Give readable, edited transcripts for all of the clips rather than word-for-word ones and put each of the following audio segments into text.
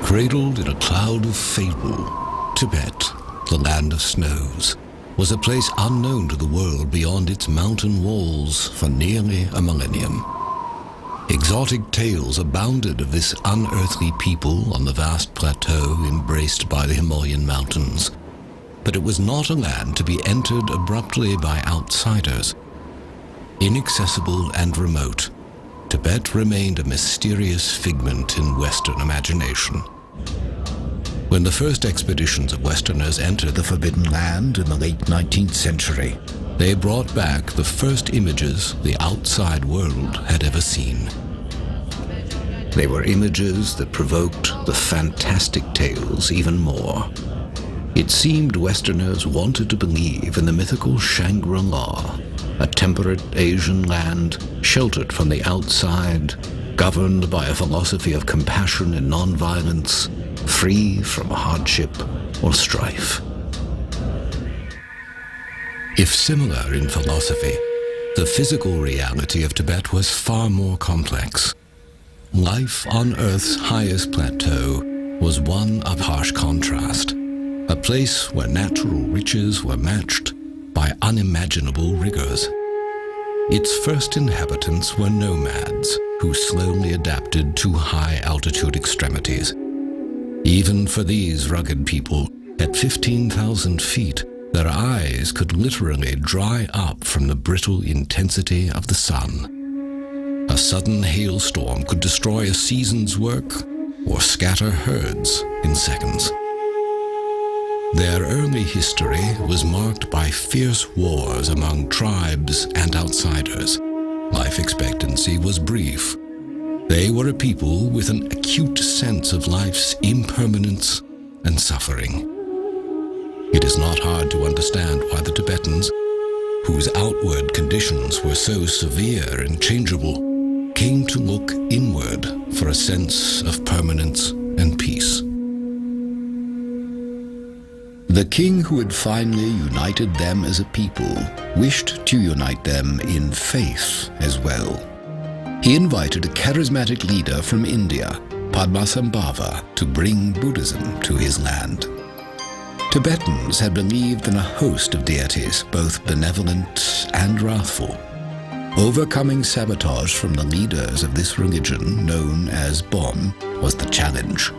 Cradled in a cloud of fable, Tibet, the land of snows, was a place unknown to the world beyond its mountain walls for nearly a millennium. Exotic tales abounded of this unearthly people on the vast plateau embraced by the Himalayan mountains. But it was not a land to be entered abruptly by outsiders. Inaccessible and remote, Tibet remained a mysterious figment in Western imagination. When the first expeditions of Westerners entered the Forbidden Land in the late 19th century, they brought back the first images the outside world had ever seen. They were images that provoked the fantastic tales even more. It seemed Westerners wanted to believe in the mythical Shangri-La, a temperate Asian land sheltered from the outside, governed by a philosophy of compassion and nonviolence, free from hardship or strife. If similar in philosophy, the physical reality of Tibet was far more complex. Life on Earth's highest plateau was one of harsh contrast, a place where natural riches were matched by unimaginable rigors. Its first inhabitants were nomads who slowly adapted to high-altitude extremities. Even for these rugged people, at 15,000 feet, their eyes could literally dry up from the brittle intensity of the sun. A sudden hailstorm could destroy a season's work or scatter herds in seconds. Their early history was marked by fierce wars among tribes and outsiders. Life expectancy was brief. They were a people with an acute sense of life's impermanence and suffering. It is not hard to understand why the Tibetans, whose outward conditions were so severe and changeable, came to look inward for a sense of permanence and peace. The king who had finally united them as a people wished to unite them in faith as well. He invited a charismatic leader from India, Padmasambhava, to bring Buddhism to his land. Tibetans had believed in a host of deities, both benevolent and wrathful. Overcoming sabotage from the leaders of this religion, known as Bon, was the challenge.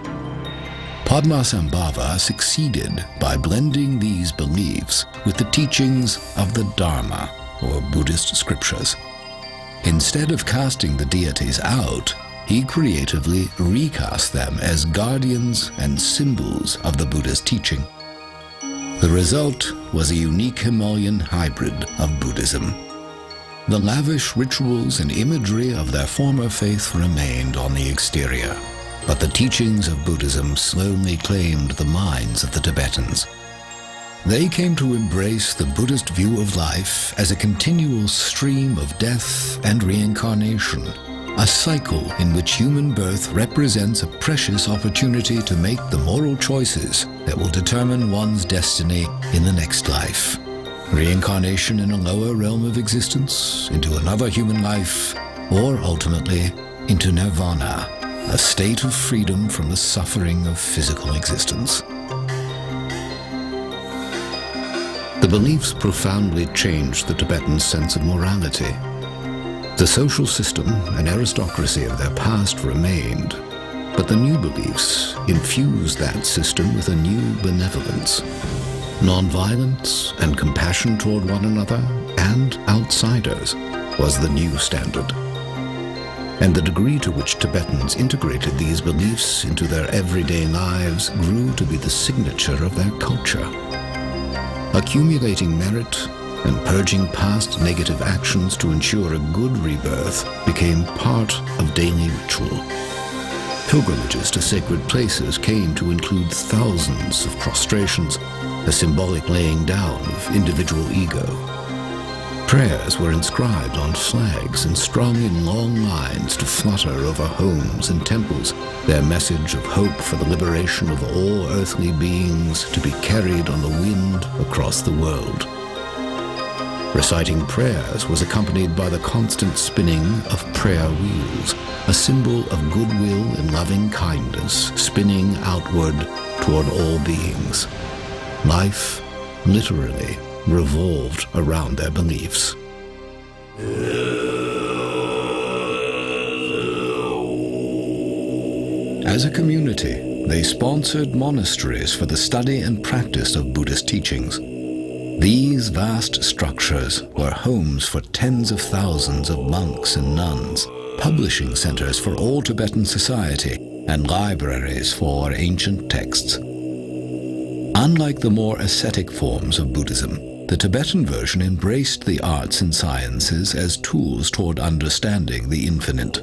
Padmasambhava succeeded by blending these beliefs with the teachings of the Dharma, or Buddhist scriptures. Instead of casting the deities out, he creatively recast them as guardians and symbols of the Buddha's teaching. The result was a unique Himalayan hybrid of Buddhism. The lavish rituals and imagery of their former faith remained on the exterior, but the teachings of Buddhism slowly claimed the minds of the Tibetans. They came to embrace the Buddhist view of life as a continual stream of death and reincarnation, a cycle in which human birth represents a precious opportunity to make the moral choices that will determine one's destiny in the next life. Reincarnation in a lower realm of existence, into another human life, or ultimately into nirvana, a state of freedom from the suffering of physical existence. The beliefs profoundly changed the Tibetans' sense of morality. The social system and aristocracy of their past remained, but the new beliefs infused that system with a new benevolence. Nonviolence and compassion toward one another and outsiders was the new standard. And the degree to which Tibetans integrated these beliefs into their everyday lives grew to be the signature of their culture. Accumulating merit and purging past negative actions to ensure a good rebirth became part of daily ritual. Pilgrimages to sacred places came to include thousands of prostrations, a symbolic laying down of individual ego. Prayers were inscribed on flags and strung in long lines to flutter over homes and temples, their message of hope for the liberation of all earthly beings to be carried on the wind across the world. Reciting prayers was accompanied by the constant spinning of prayer wheels, a symbol of goodwill and loving kindness spinning outward toward all beings. Life, literally, revolved around their beliefs. As a community, they sponsored monasteries for the study and practice of Buddhist teachings. These vast structures were homes for tens of thousands of monks and nuns, publishing centers for all Tibetan society, and libraries for ancient texts. Unlike the more ascetic forms of Buddhism, the Tibetan version embraced the arts and sciences as tools toward understanding the infinite.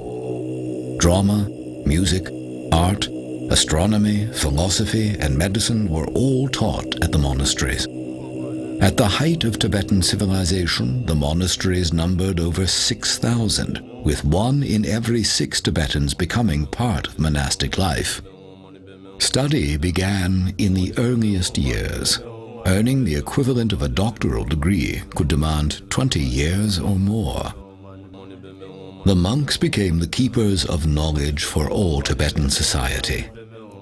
Drama, music, art, astronomy, philosophy, and medicine were all taught at the monasteries. At the height of Tibetan civilization, the monasteries numbered over 6,000, with 1 in every 6 Tibetans becoming part of monastic life. Study began in the earliest years. Earning the equivalent of a doctoral degree could demand 20 years or more. The monks became the keepers of knowledge for all Tibetan society,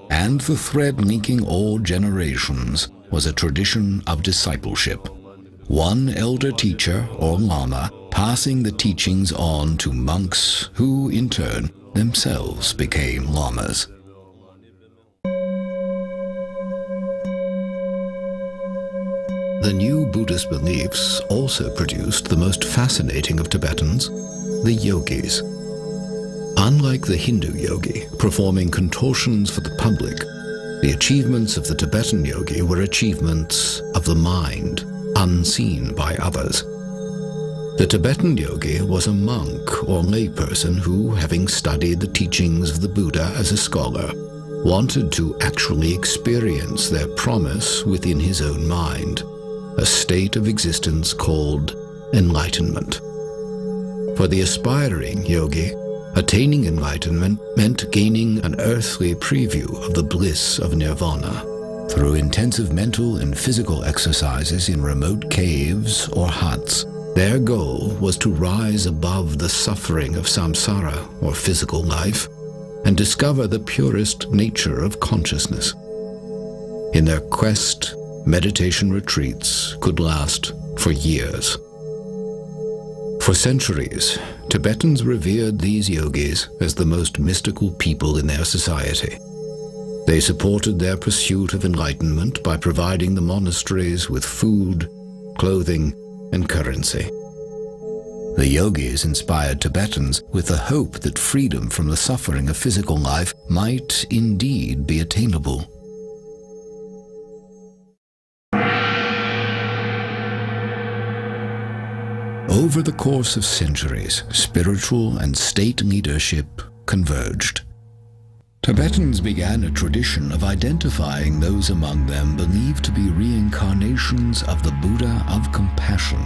and the thread linking all generations was a tradition of discipleship. One elder teacher or lama passing the teachings on to monks who, in turn, themselves became lamas. The new Buddhist beliefs also produced the most fascinating of Tibetans, the yogis. Unlike the Hindu yogi, performing contortions for the public, the achievements of the Tibetan yogi were achievements of the mind, unseen by others. The Tibetan yogi was a monk or layperson who, having studied the teachings of the Buddha as a scholar, wanted to actually experience their promise within his own mind, a state of existence called enlightenment. For the aspiring yogi, attaining enlightenment meant gaining an earthly preview of the bliss of nirvana. Through intensive mental and physical exercises in remote caves or huts, their goal was to rise above the suffering of samsara, or physical life, and discover the purest nature of consciousness. In their quest, meditation retreats could last for years. For centuries, Tibetans revered these yogis as the most mystical people in their society. They supported their pursuit of enlightenment by providing the monasteries with food, clothing, and currency. The yogis inspired Tibetans with the hope that freedom from the suffering of physical life might indeed be attainable. Over the course of centuries, spiritual and state leadership converged. Tibetans began a tradition of identifying those among them believed to be reincarnations of the Buddha of compassion.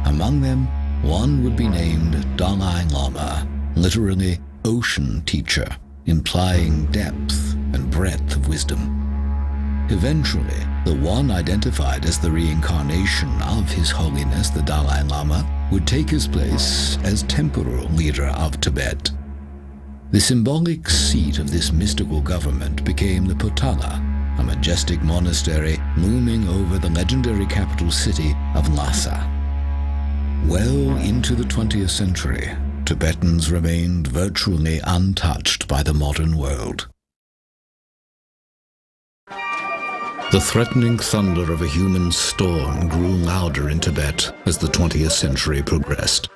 Among them, one would be named Dalai Lama, literally ocean teacher, implying depth and breadth of wisdom. Eventually, the one identified as the reincarnation of His Holiness the Dalai Lama would take his place as temporal leader of Tibet. The symbolic seat of this mystical government became the Potala, a majestic monastery looming over the legendary capital city of Lhasa. Well into the 20th century, Tibetans remained virtually untouched by the modern world. The threatening thunder of a human storm grew louder in Tibet as the 20th century progressed.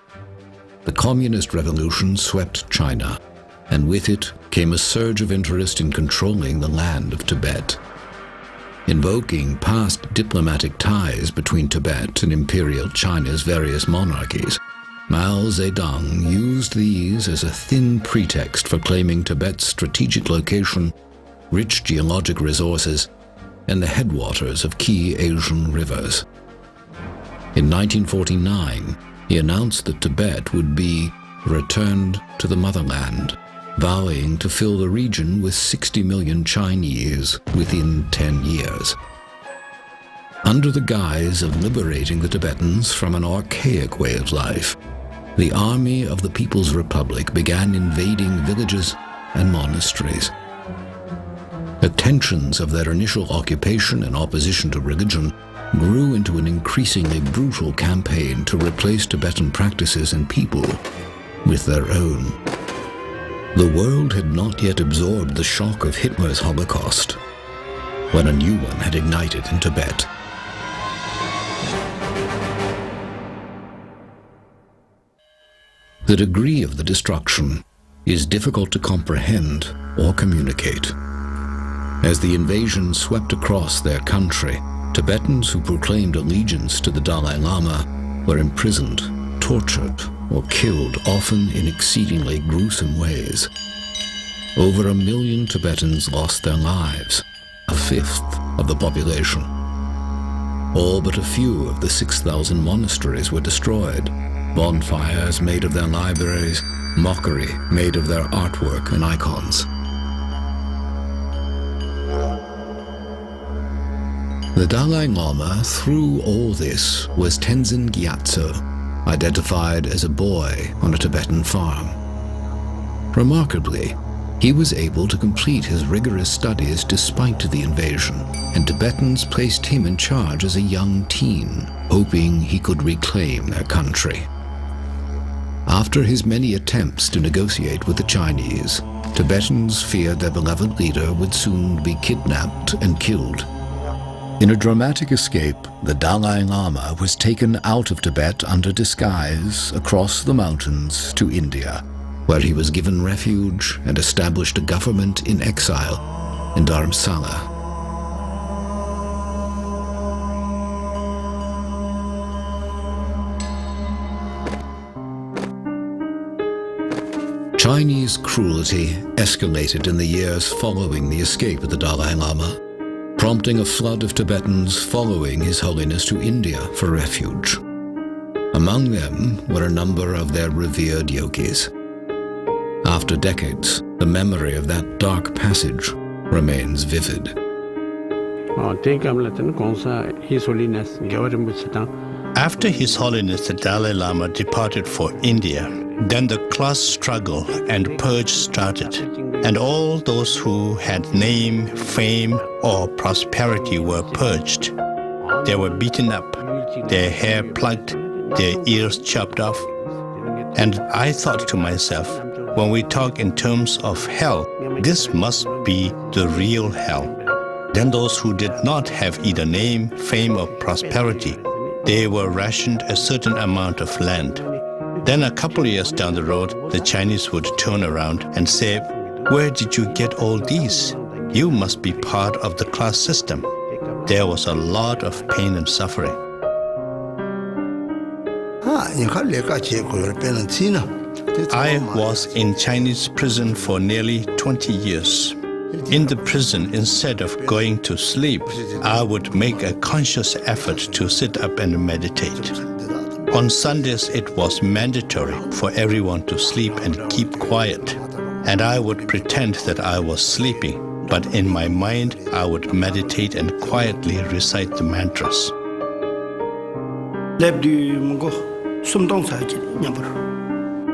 The communist revolution swept China, and with it came a surge of interest in controlling the land of Tibet. Invoking past diplomatic ties between Tibet and Imperial China's various monarchies, Mao Zedong used these as a thin pretext for claiming Tibet's strategic location, rich geologic resources, and the headwaters of key Asian rivers. In 1949, he announced that Tibet would be returned to the motherland, vowing to fill the region with 60 million Chinese within 10 years. Under the guise of liberating the Tibetans from an archaic way of life, the Army of the People's Republic began invading villages and monasteries. The tensions of their initial occupation and opposition to religion grew into an increasingly brutal campaign to replace Tibetan practices and people with their own. The world had not yet absorbed the shock of Hitler's Holocaust, when a new one had ignited in Tibet. The degree of the destruction is difficult to comprehend or communicate. As the invasion swept across their country, Tibetans who proclaimed allegiance to the Dalai Lama were imprisoned, tortured, or killed, often in exceedingly gruesome ways. Over 1 million Tibetans lost their lives, a fifth of the population. All but a few of the 6,000 monasteries were destroyed, bonfires made of their libraries, mockery made of their artwork and icons. The Dalai Lama, through all this, was Tenzin Gyatso, identified as a boy on a Tibetan farm. Remarkably, he was able to complete his rigorous studies despite the invasion, and Tibetans placed him in charge as a young teen, hoping he could reclaim their country. After his many attempts to negotiate with the Chinese, Tibetans feared their beloved leader would soon be kidnapped and killed. In a dramatic escape, the Dalai Lama was taken out of Tibet under disguise across the mountains to India, where he was given refuge and established a government in exile in Dharamsala. Chinese cruelty escalated in the years following the escape of the Dalai Lama, prompting a flood of Tibetans following His Holiness to India for refuge. Among them were a number of their revered yogis. After decades, the memory of that dark passage remains vivid. After His Holiness the Dalai Lama departed for India, then the class struggle and purge started, and all those who had name, fame, or prosperity were purged. They were beaten up, their hair plucked, their ears chopped off. And I thought to myself, when we talk in terms of hell, this must be the real hell. Then those who did not have either name, fame, or prosperity, they were rationed a certain amount of land. Then a couple of years down the road, the Chinese would turn around and say, "Where did you get all these? You must be part of the class system." There was a lot of pain and suffering. I was in Chinese prison for nearly 20 years. In the prison, instead of going to sleep, I would make a conscious effort to sit up and meditate. On Sundays, it was mandatory for everyone to sleep and keep quiet. And I would pretend that I was sleeping, but in my mind, I would meditate and quietly recite the mantras.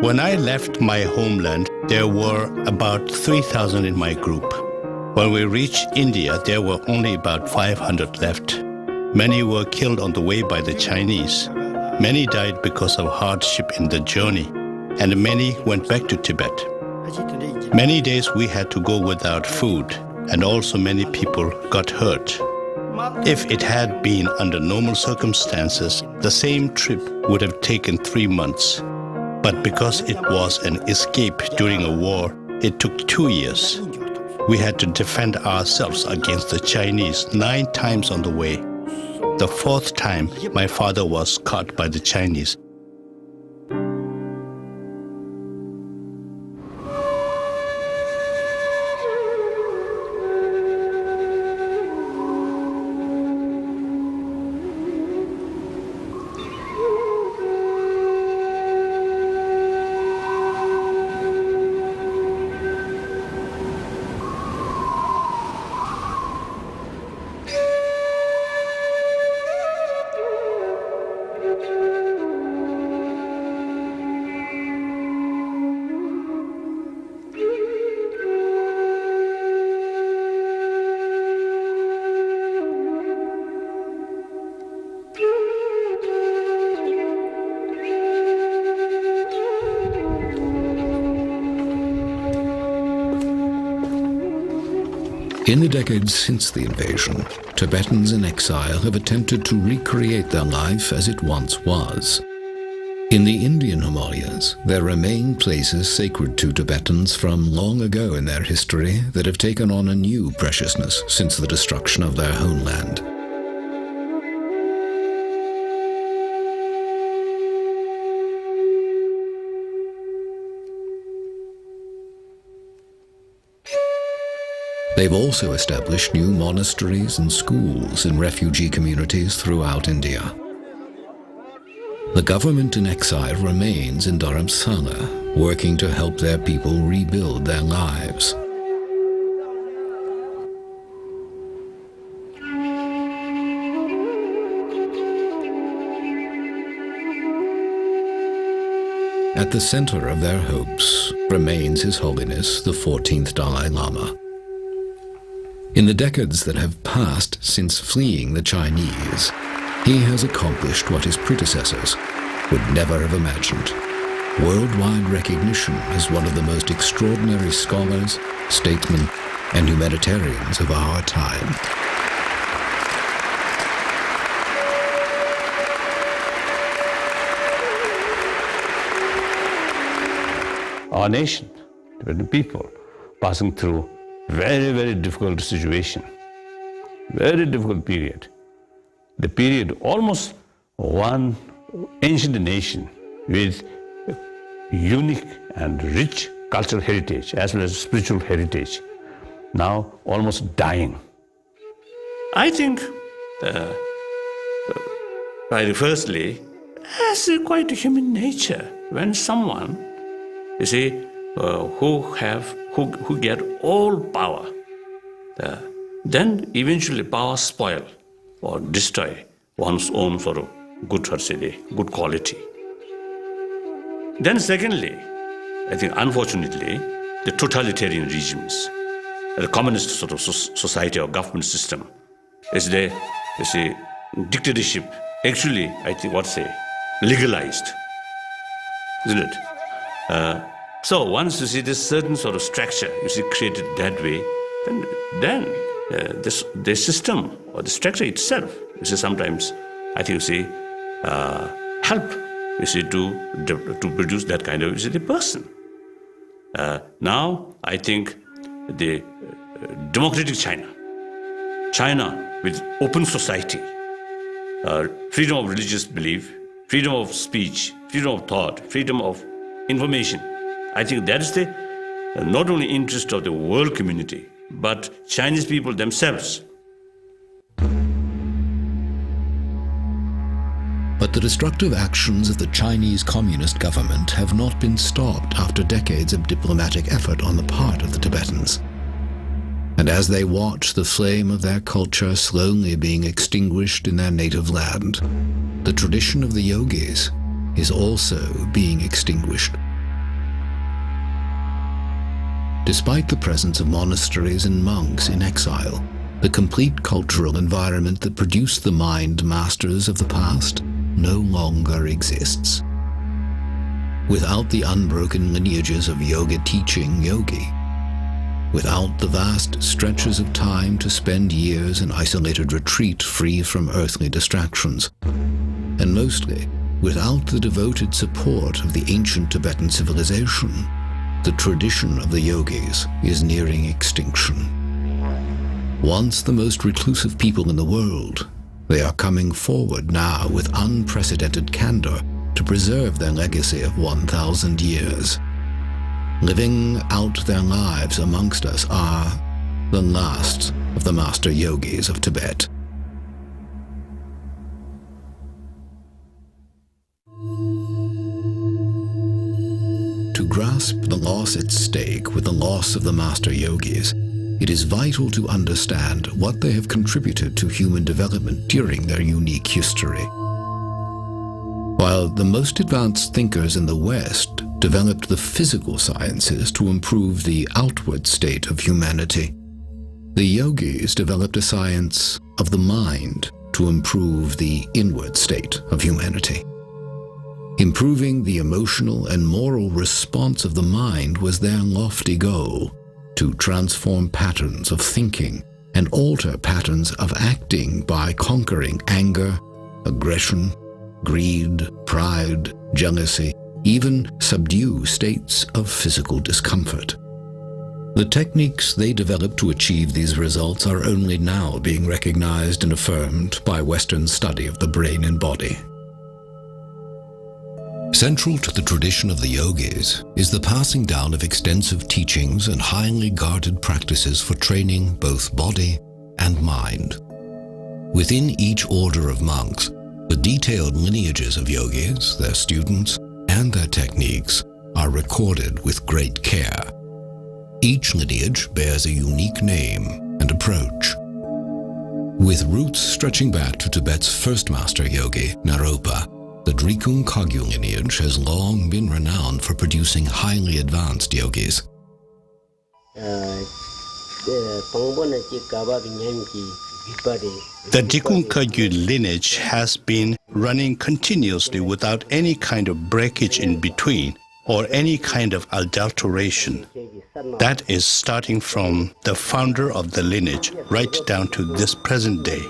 When I left my homeland, there were about 3,000 in my group. When we reached India, there were only about 500 left. Many were killed on the way by the Chinese. Many died because of hardship in the journey, and many went back to Tibet. Many days we had to go without food, and also many people got hurt. If it had been under normal circumstances, the same trip would have taken 3 months. But because it was an escape during a war, it took 2 years. We had to defend ourselves against the Chinese 9 times on the way. The 4th time, my father was caught by the Chinese. In the decades since the invasion, Tibetans in exile have attempted to recreate their life as it once was. In the Indian Himalayas, there remain places sacred to Tibetans from long ago in their history that have taken on a new preciousness since the destruction of their homeland. They've also established new monasteries and schools in refugee communities throughout India. The government in exile remains in Dharamsala, working to help their people rebuild their lives. At the center of their hopes remains His Holiness the 14th Dalai Lama. In the decades that have passed since fleeing the Chinese, he has accomplished what his predecessors would never have imagined. Worldwide recognition as one of the most extraordinary scholars, statesmen, and humanitarians of our time. Our nation, Tibetan people, passing through very, very difficult situation, very difficult period. The period almost one ancient nation with unique and rich cultural heritage as well as spiritual heritage, now almost dying. I think, firstly, as quite a human nature, when someone, you see, who get all power, then eventually power spoil or destroy one's own sort of good quality. Then secondly, I think unfortunately, the totalitarian regimes, the communist sort of society or government system, is the dictatorship actually, I think, legalized, isn't it? So once you see this certain sort of structure, created that way, then the system or the structure itself, sometimes, I think, help, to produce that kind of, the person. Now, I think the democratic China with open society, freedom of religious belief, freedom of speech, freedom of thought, freedom of information, I think that is the not only interest of the world community, but Chinese people themselves. But the destructive actions of the Chinese Communist government have not been stopped after decades of diplomatic effort on the part of the Tibetans. And as they watch the flame of their culture slowly being extinguished in their native land, the tradition of the yogis is also being extinguished. Despite the presence of monasteries and monks in exile, the complete cultural environment that produced the mind masters of the past no longer exists. Without the unbroken lineages of yoga teaching yogi, without the vast stretches of time to spend years in isolated retreat free from earthly distractions, and mostly without the devoted support of the ancient Tibetan civilization, the tradition of the yogis is nearing extinction. Once the most reclusive people in the world, they are coming forward now with unprecedented candor to preserve their legacy of 1,000 years. Living out their lives amongst us are the last of the master yogis of Tibet. To grasp the loss at stake with the loss of the master yogis, it is vital to understand what they have contributed to human development during their unique history. While the most advanced thinkers in the West developed the physical sciences to improve the outward state of humanity, the yogis developed a science of the mind to improve the inward state of humanity. Improving the emotional and moral response of the mind was their lofty goal, to transform patterns of thinking and alter patterns of acting by conquering anger, aggression, greed, pride, jealousy, even subdue states of physical discomfort. The techniques they developed to achieve these results are only now being recognized and affirmed by Western study of the brain and body. Central to the tradition of the yogis is the passing down of extensive teachings and highly guarded practices for training both body and mind. Within each order of monks, the detailed lineages of yogis, their students, and their techniques are recorded with great care. Each lineage bears a unique name and approach. With roots stretching back to Tibet's first master yogi, Naropa, the Drikung Kagyu lineage has long been renowned for producing highly advanced yogis. The Drikung Kagyu lineage has been running continuously without any kind of breakage in between or any kind of adulteration. That is starting from the founder of the lineage right down to this present day.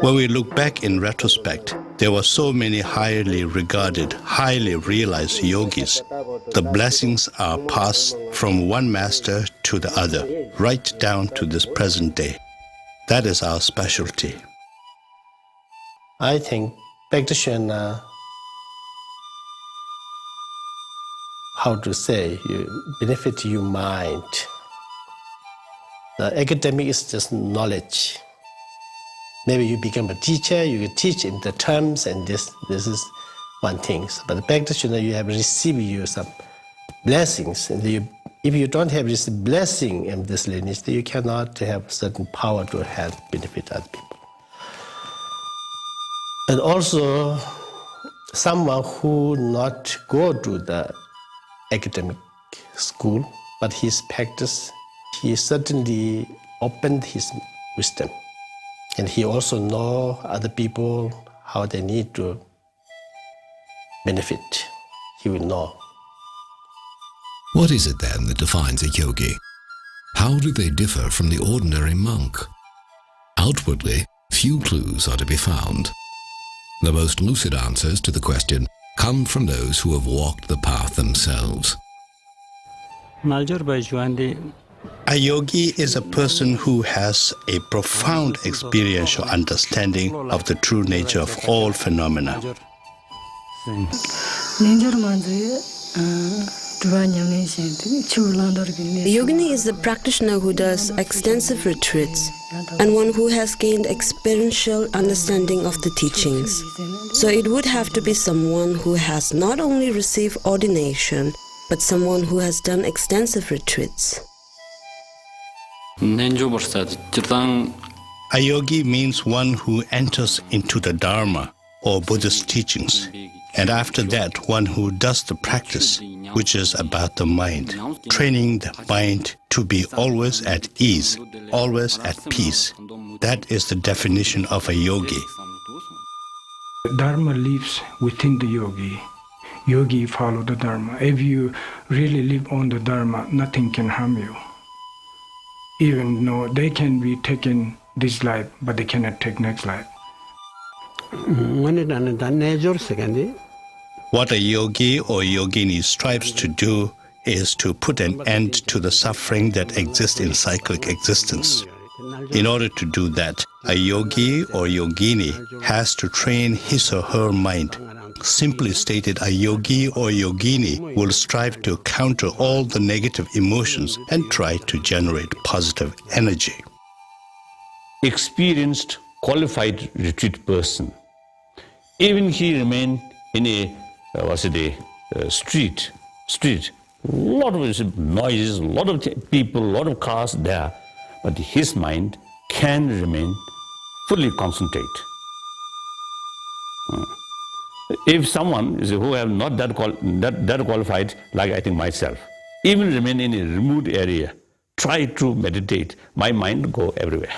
When we look back in retrospect, there were so many highly regarded, highly realized yogis. The blessings are passed from one master to the other, right down to this present day. That is our specialty. I think practitioner, how to say, you benefit your mind. The academic is just knowledge. Maybe you become a teacher, you teach in the terms, and this is one thing. But the practitioner, you have received you some blessings, and if you don't have this blessing in this lineage, you cannot have certain power to help benefit other people. And also, someone who not go to the academic school, but his practice, he certainly opened his wisdom. And he also know other people, how they need to benefit. He will know. What is it then that defines a yogi? How do they differ from the ordinary monk? Outwardly, few clues are to be found. The most lucid answers to the question come from those who have walked the path themselves. A yogi is a person who has a profound experiential understanding of the true nature of all phenomena. The yogini is the practitioner who does extensive retreats and one who has gained experiential understanding of the teachings. So it would have to be someone who has not only received ordination, but someone who has done extensive retreats. A yogi means one who enters into the Dharma or Buddhist teachings, and after that one who does the practice, which is about the mind, training the mind to be always at ease, always at peace. That is the definition of a yogi. Dharma lives within the yogi. Yogi follow the Dharma. If you really live on the Dharma, nothing can harm you. Even though they can be taken this life, but they cannot take next life. What a yogi or yogini strives to do is to put an end to the suffering that exists in cyclic existence. In order to do that, a yogi or yogini has to train his or her mind. Simply stated, a yogi or yogini will strive to counter all the negative emotions and try to generate positive energy. Experienced, qualified retreat person, even he remain in a street, lot of noises, a lot of people, a lot of cars there, but his mind can remain fully concentrate. If someone who have not that qualified, like I think myself, even remain in a remote area, try to meditate, my mind go everywhere.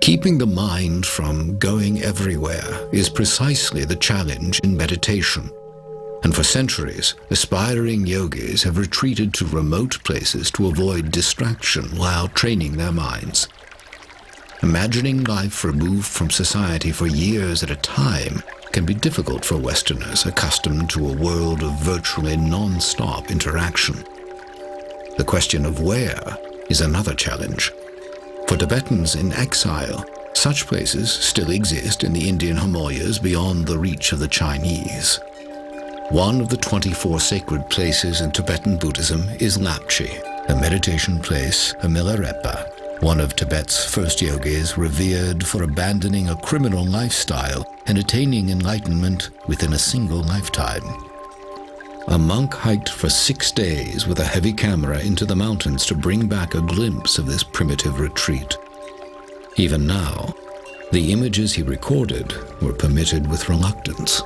Keeping the mind from going everywhere is precisely the challenge in meditation. and for centuries, aspiring yogis have retreated to remote places to avoid distraction while training their minds. Imagining life removed from society for years at a time can be difficult for Westerners accustomed to a world of virtually non-stop interaction. The question of where is another challenge. For Tibetans in exile, such places still exist in the Indian Himalayas beyond the reach of the Chinese. One of the 24 sacred places in Tibetan Buddhism is Lapchi, a meditation place, a Milarepa, one of Tibet's first yogis revered for abandoning a criminal lifestyle and attaining enlightenment within a single lifetime. A monk hiked for 6 days with a heavy camera into the mountains to bring back a glimpse of this primitive retreat. Even now, the images he recorded were permitted with reluctance.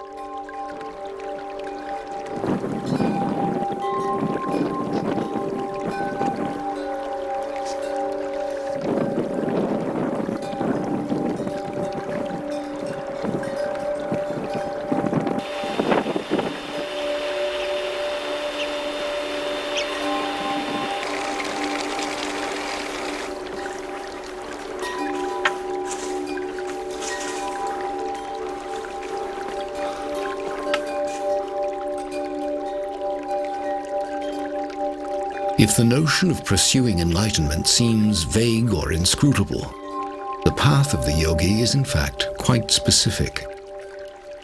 If the notion of pursuing enlightenment seems vague or inscrutable, the path of the yogi is in fact quite specific.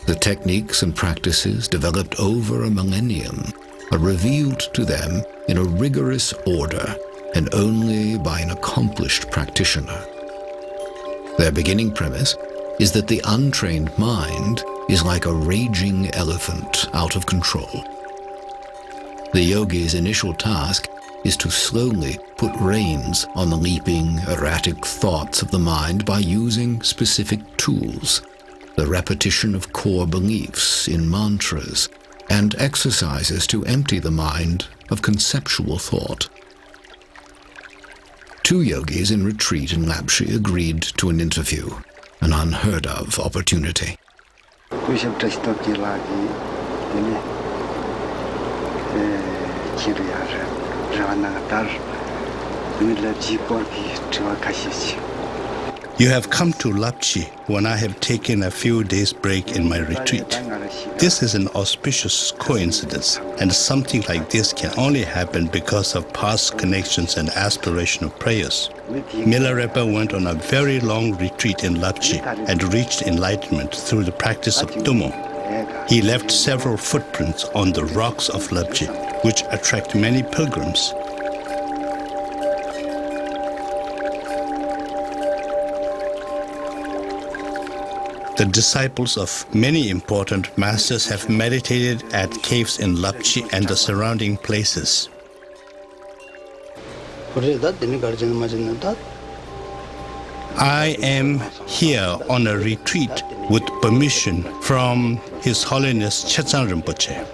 The techniques and practices developed over a millennium are revealed to them in a rigorous order and only by an accomplished practitioner. Their beginning premise is that the untrained mind is like a raging elephant out of control. The yogi's initial task is to slowly put reins on the leaping, erratic thoughts of the mind by using specific tools, the repetition of core beliefs in mantras, and exercises to empty the mind of conceptual thought. 2 yogis in retreat in Lapchi agreed to an interview, an unheard-of opportunity. You have come to Lapchi when I have taken a few days' break in my retreat. This is an auspicious coincidence, and something like this can only happen because of past connections and aspirational prayers. Milarepa went on a very long retreat in Lapchi and reached enlightenment through the practice of Tummo. He left several footprints on the rocks of Lapchi, which attract many pilgrims. The disciples of many important masters have meditated at caves in Lapchi and the surrounding places. I am here on a retreat with permission from His Holiness Chetsang Rinpoche.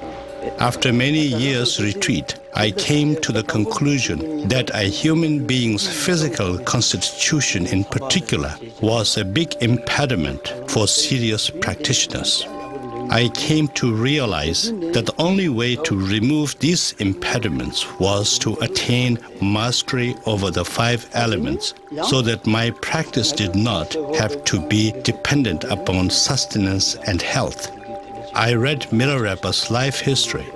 After many years' retreat, I came to the conclusion that a human being's physical constitution in particular was a big impediment for serious practitioners. I came to realize that the only way to remove these impediments was to attain mastery over the 5 elements, so that my practice did not have to be dependent upon sustenance and health. I read Milarepa's life history.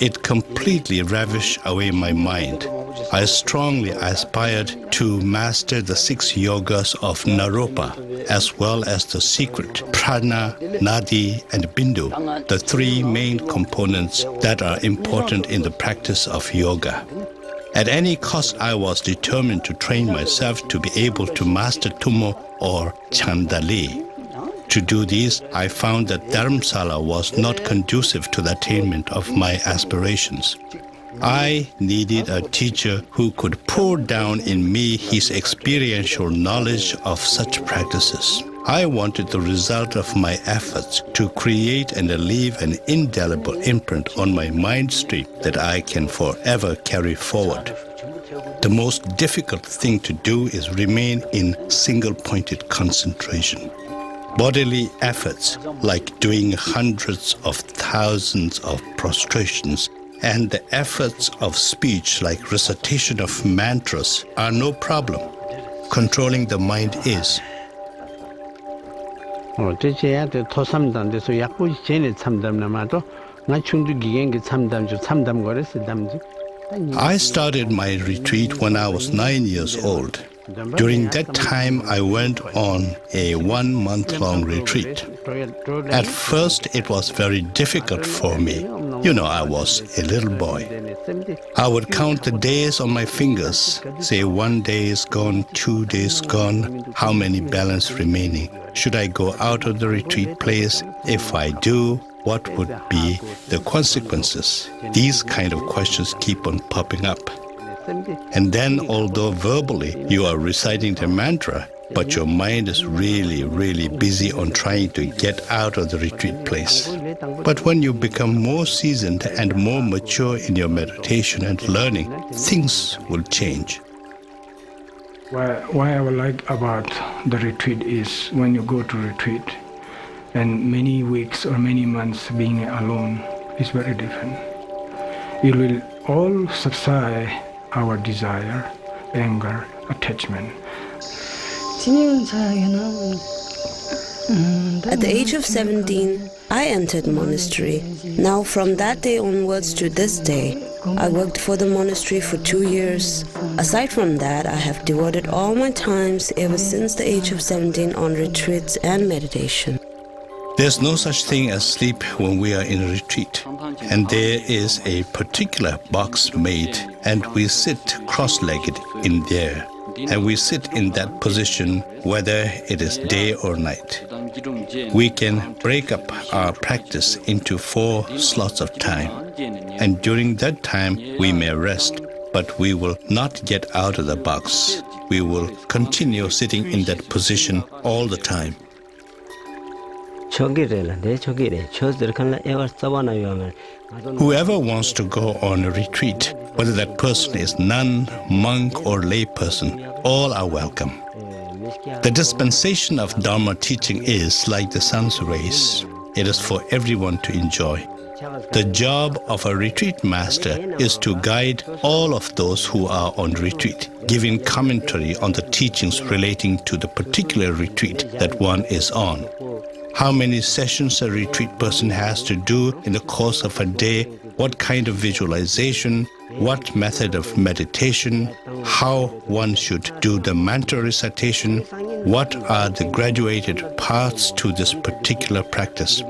It completely ravished away my mind. I strongly aspired to master the 6 yogas of Naropa, as well as the secret prana, nadi, and bindu, the 3 main components that are important in the practice of yoga. At any cost, I was determined to train myself to be able to master Tummo or Chandali. To do this, I found that Dharamsala was not conducive to the attainment of my aspirations. I needed a teacher who could pour down in me his experiential knowledge of such practices. I wanted the result of my efforts to create and leave an indelible imprint on my mind stream that I can forever carry forward. The most difficult thing to do is remain in single-pointed concentration. Bodily efforts like doing hundreds of thousands of prostrations and the efforts of speech like recitation of mantras are no problem. Controlling the mind is. I started my retreat when I was 9 years old. During that time, I went on a 1 month-long retreat. At first, it was very difficult for me. You know, I was a little boy. I would count the days on my fingers, say 1 day is gone, 2 days gone, how many balance remaining? Should I go out of the retreat place? If I do, what would be the consequences? These kind of questions keep on popping up. And then, although verbally you are reciting the mantra, but your mind is really, really busy on trying to get out of the retreat place. But when you become more seasoned and more mature in your meditation and learning, things will change. Why I would like about the retreat is when you go to retreat and many weeks or many months being alone is very different. It will all subside our desire, anger, attachment. At the age of 17, I entered monastery. Now from that day onwards to this day, I worked for the monastery for 2 years. Aside from that, I have devoted all my times ever since the age of 17 on retreats and meditation. There's no such thing as sleep when we are in a retreat. And there is a particular box made, and we sit cross-legged in there. And we sit in that position whether it is day or night. We can break up our practice into 4 slots of time. And during that time, we may rest, but we will not get out of the box. We will continue sitting in that position all the time. Whoever wants to go on a retreat, whether that person is nun, monk, or lay person, all are welcome. The dispensation of Dharma teaching is like the sun's rays. It is for everyone to enjoy. The job of a retreat master is to guide all of those who are on retreat, giving commentary on the teachings relating to the particular retreat that one is on. How many sessions a retreat person has to do in the course of a day, what kind of visualization, what method of meditation, how one should do the mantra recitation, what are the graduated paths to this particular practice.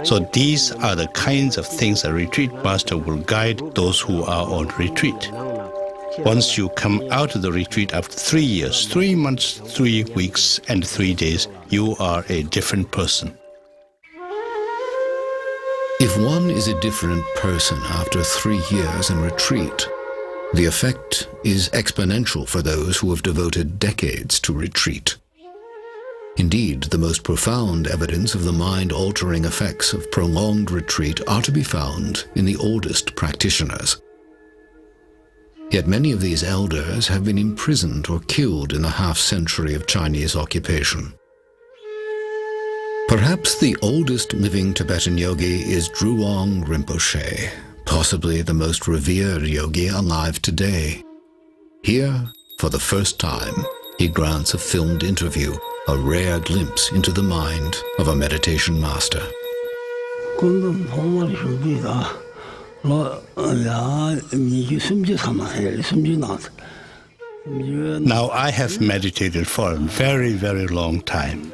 So these are the kinds of things a retreat master will guide those who are on retreat. Once you come out of the retreat after 3 years, 3 months, 3 weeks, and 3 days, you are a different person. If one is a different person after 3 years in retreat, the effect is exponential for those who have devoted decades to retreat. Indeed, the most profound evidence of the mind-altering effects of prolonged retreat are to be found in the oldest practitioners. Yet many of these elders have been imprisoned or killed in the half-century of Chinese occupation. Perhaps the oldest living Tibetan yogi is Drüong Rinpoche, possibly the most revered yogi alive today. Here, for the first time, he grants a filmed interview, a rare glimpse into the mind of a meditation master. Now, I have meditated for a very, very long time.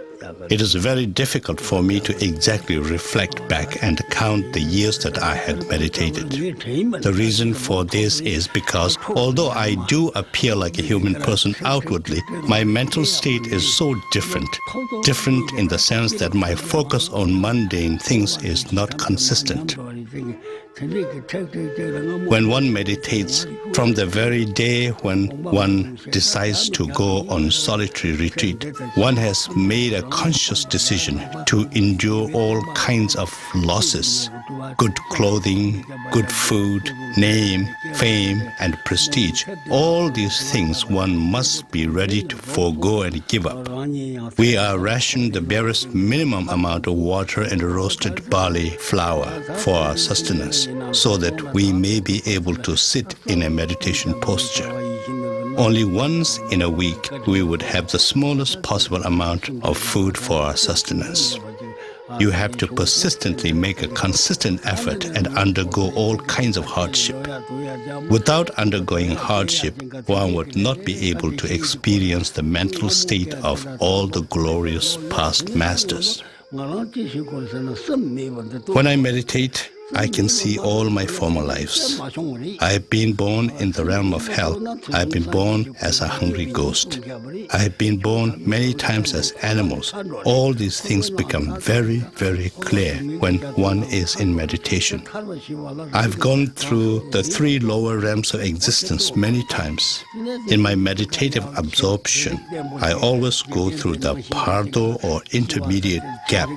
It is very difficult for me to exactly reflect back and count the years that I had meditated. The reason for this is because although I do appear like a human person outwardly, my mental state is so different. Different in the sense that my focus on mundane things is not consistent. When one meditates, from the very day when one decides to go on solitary retreat, one has made a conscious decision to endure all kinds of losses: good clothing, good food, name, fame, and prestige. All these things one must be ready to forego and give up. We are rationed the barest minimum amount of water and roasted barley flour for our sustenance, so that we may be able to sit in a meditation posture. Only once in a week we would have the smallest possible amount of food for our sustenance. You have to persistently make a consistent effort and undergo all kinds of hardship. Without undergoing hardship, one would not be able to experience the mental state of all the glorious past masters. When I meditate, I can see all my former lives. I have been born in the realm of hell. I have been born as a hungry ghost. I have been born many times as animals. All these things become very, very clear when one is in meditation. I've gone through the 3 lower realms of existence many times. In my meditative absorption, I always go through the pardo or intermediate gap,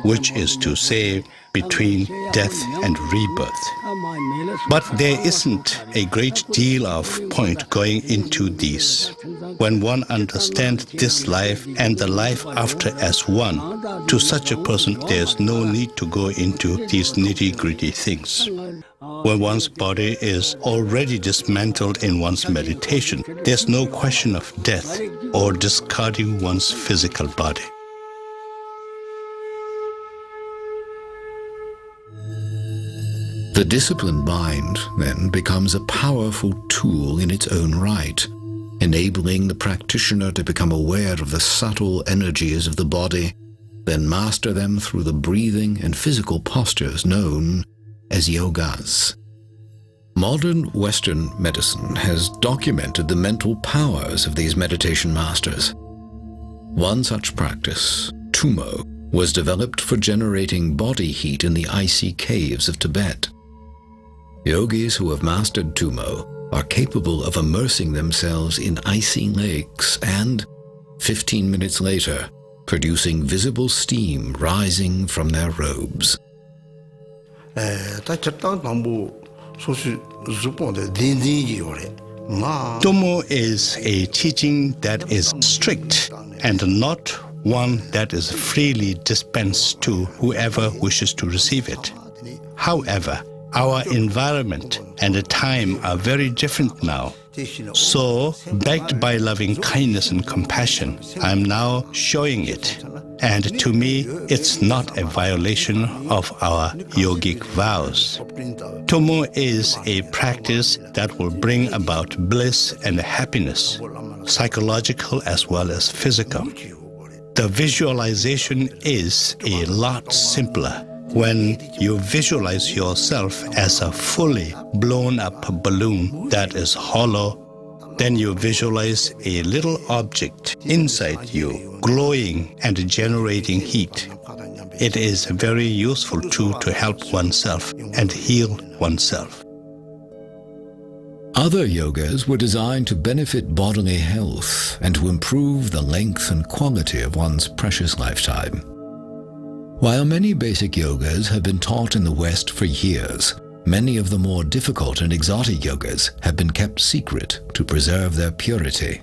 which is to say, between death and rebirth. But there isn't a great deal of point going into these. When one understands this life and the life after as one, to such a person there's no need to go into these nitty-gritty things. When one's body is already dismantled in one's meditation, there's no question of death or discarding one's physical body. The disciplined mind, then, becomes a powerful tool in its own right, enabling the practitioner to become aware of the subtle energies of the body, then master them through the breathing and physical postures known as yogas. Modern Western medicine has documented the mental powers of these meditation masters. One such practice, tumo, was developed for generating body heat in the icy caves of Tibet. Yogis who have mastered tumo are capable of immersing themselves in icy lakes and, 15 minutes later, producing visible steam rising from their robes. Tumo is a teaching that is strict and not one that is freely dispensed to whoever wishes to receive it. However, our environment and the time are very different now. So, backed by loving kindness and compassion, I am now showing it. And to me, it's not a violation of our yogic vows. Tumo is a practice that will bring about bliss and happiness, psychological as well as physical. The visualization is a lot simpler. When you visualize yourself as a fully blown up balloon that is hollow, then you visualize a little object inside you, glowing and generating heat. It is a very useful tool to help oneself and heal oneself. Other yogas were designed to benefit bodily health and to improve the length and quality of one's precious lifetime. While many basic yogas have been taught in the West for years, many of the more difficult and exotic yogas have been kept secret to preserve their purity.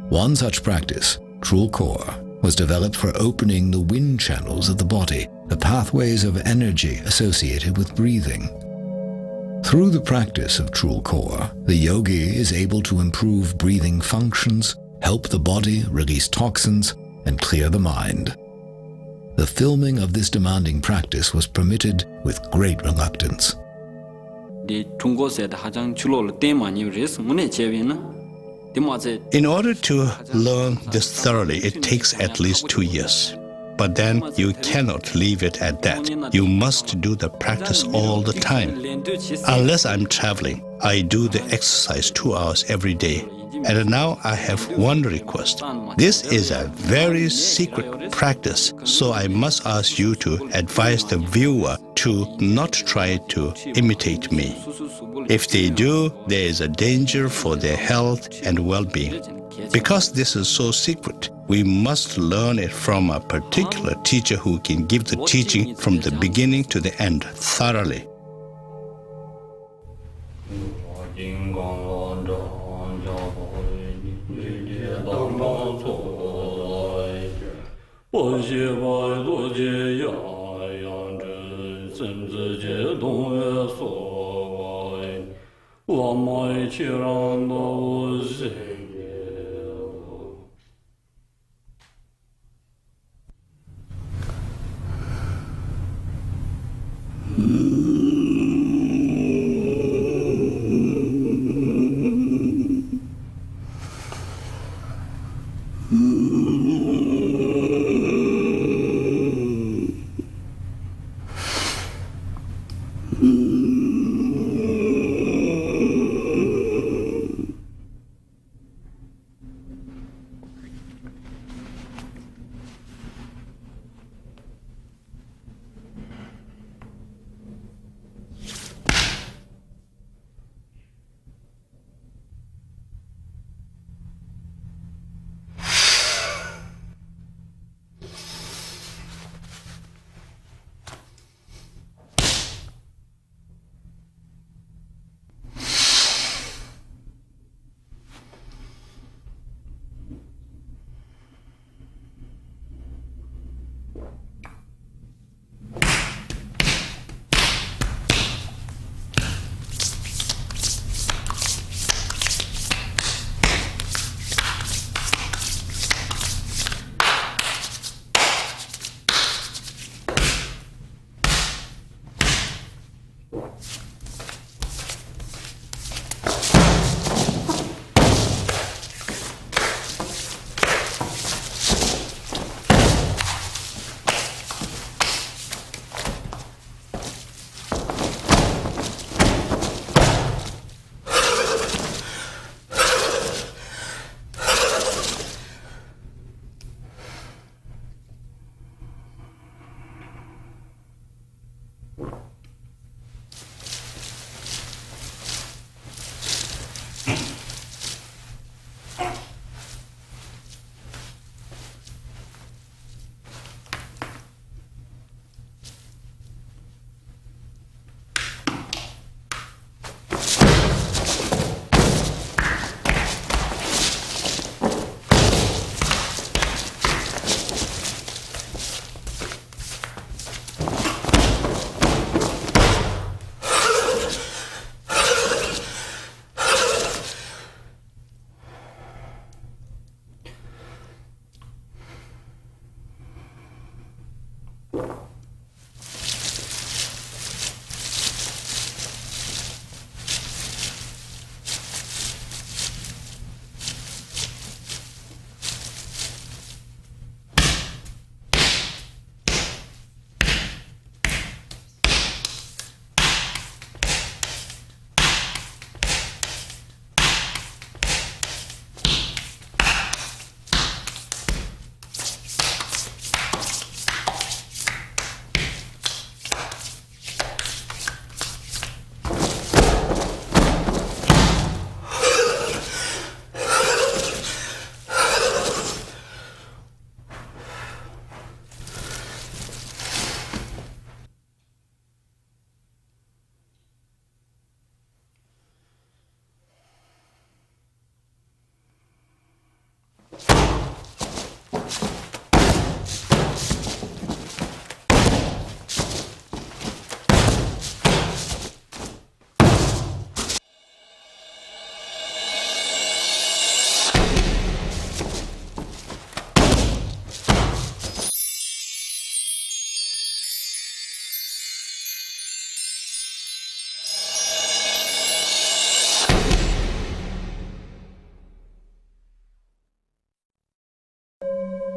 One such practice, Trul Kor, was developed for opening the wind channels of the body, the pathways of energy associated with breathing. Through the practice of Trul Kor, the yogi is able to improve breathing functions, help the body release toxins, and clear the mind. The filming of this demanding practice was permitted with great reluctance. In order to learn this thoroughly, it takes at least 2 years. But then you cannot leave it at that. You must do the practice all the time. Unless I'm traveling, I do the exercise 2 hours every day. And now I have one request. This is a very secret practice, so I must ask you to advise the viewer to not try to imitate me. If they do, there is a danger for their health and well-being. Because this is so secret, We must learn it from a particular teacher who can give the teaching from the beginning to the end thoroughly.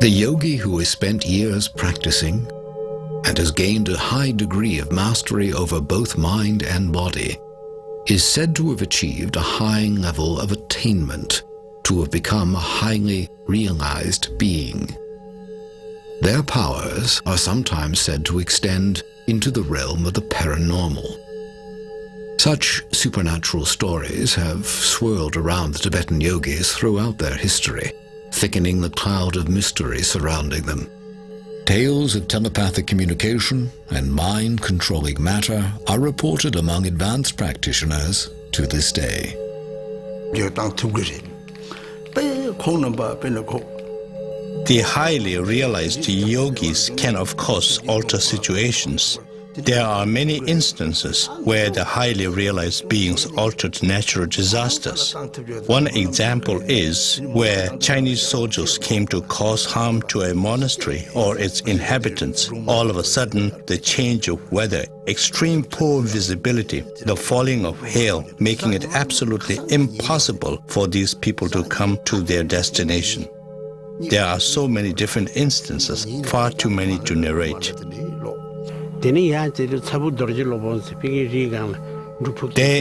The yogi who has spent years practicing and has gained a high degree of mastery over both mind and body is said to have achieved a high level of attainment, to have become a highly realized being. Their powers are sometimes said to extend into the realm of the paranormal. Such supernatural stories have swirled around the Tibetan yogis throughout their history, thickening the cloud of mystery surrounding them. Tales of telepathic communication and mind-controlling matter are reported among advanced practitioners to this day. The highly realized yogis can, of course, alter situations. There are many instances where the highly realized beings altered natural disasters. One example is where Chinese soldiers came to cause harm to a monastery or its inhabitants. All of a sudden, the change of weather, extreme poor visibility, the falling of hail, making it absolutely impossible for these people to come to their destination. There are so many different instances, far too many to narrate. There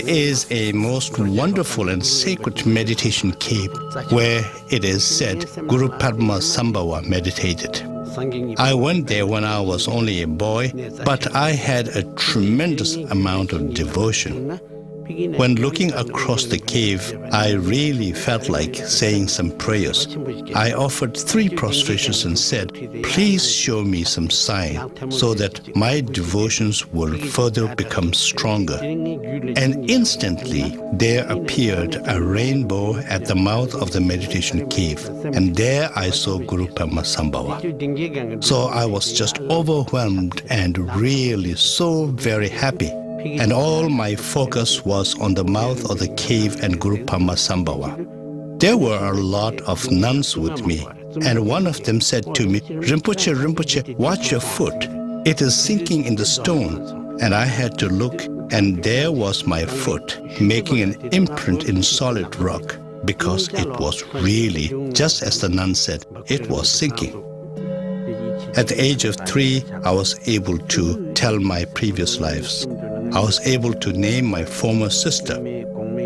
is a most wonderful and sacred meditation cave where it is said Guru Padma Sambhava meditated. I went there when I was only a boy, but I had a tremendous amount of devotion. When looking across the cave, I really felt like saying some prayers. I offered 3 prostrations and said, "Please show me some sign so that my devotions will further become stronger." And instantly there appeared a rainbow at the mouth of the meditation cave, and there I saw Guru Padma Sambhava. So I was just overwhelmed and really so very happy. And all my focus was on the mouth of the cave and Guru Padma Sambhava. There were a lot of nuns with me, and one of them said to me, "Rinpoche, Rinpoche, watch your foot. It is sinking in the stone." And I had to look, and there was my foot, making an imprint in solid rock, because it was really, just as the nun said, it was sinking. At the age of 3, I was able to tell my previous lives. I was able to name my former sister.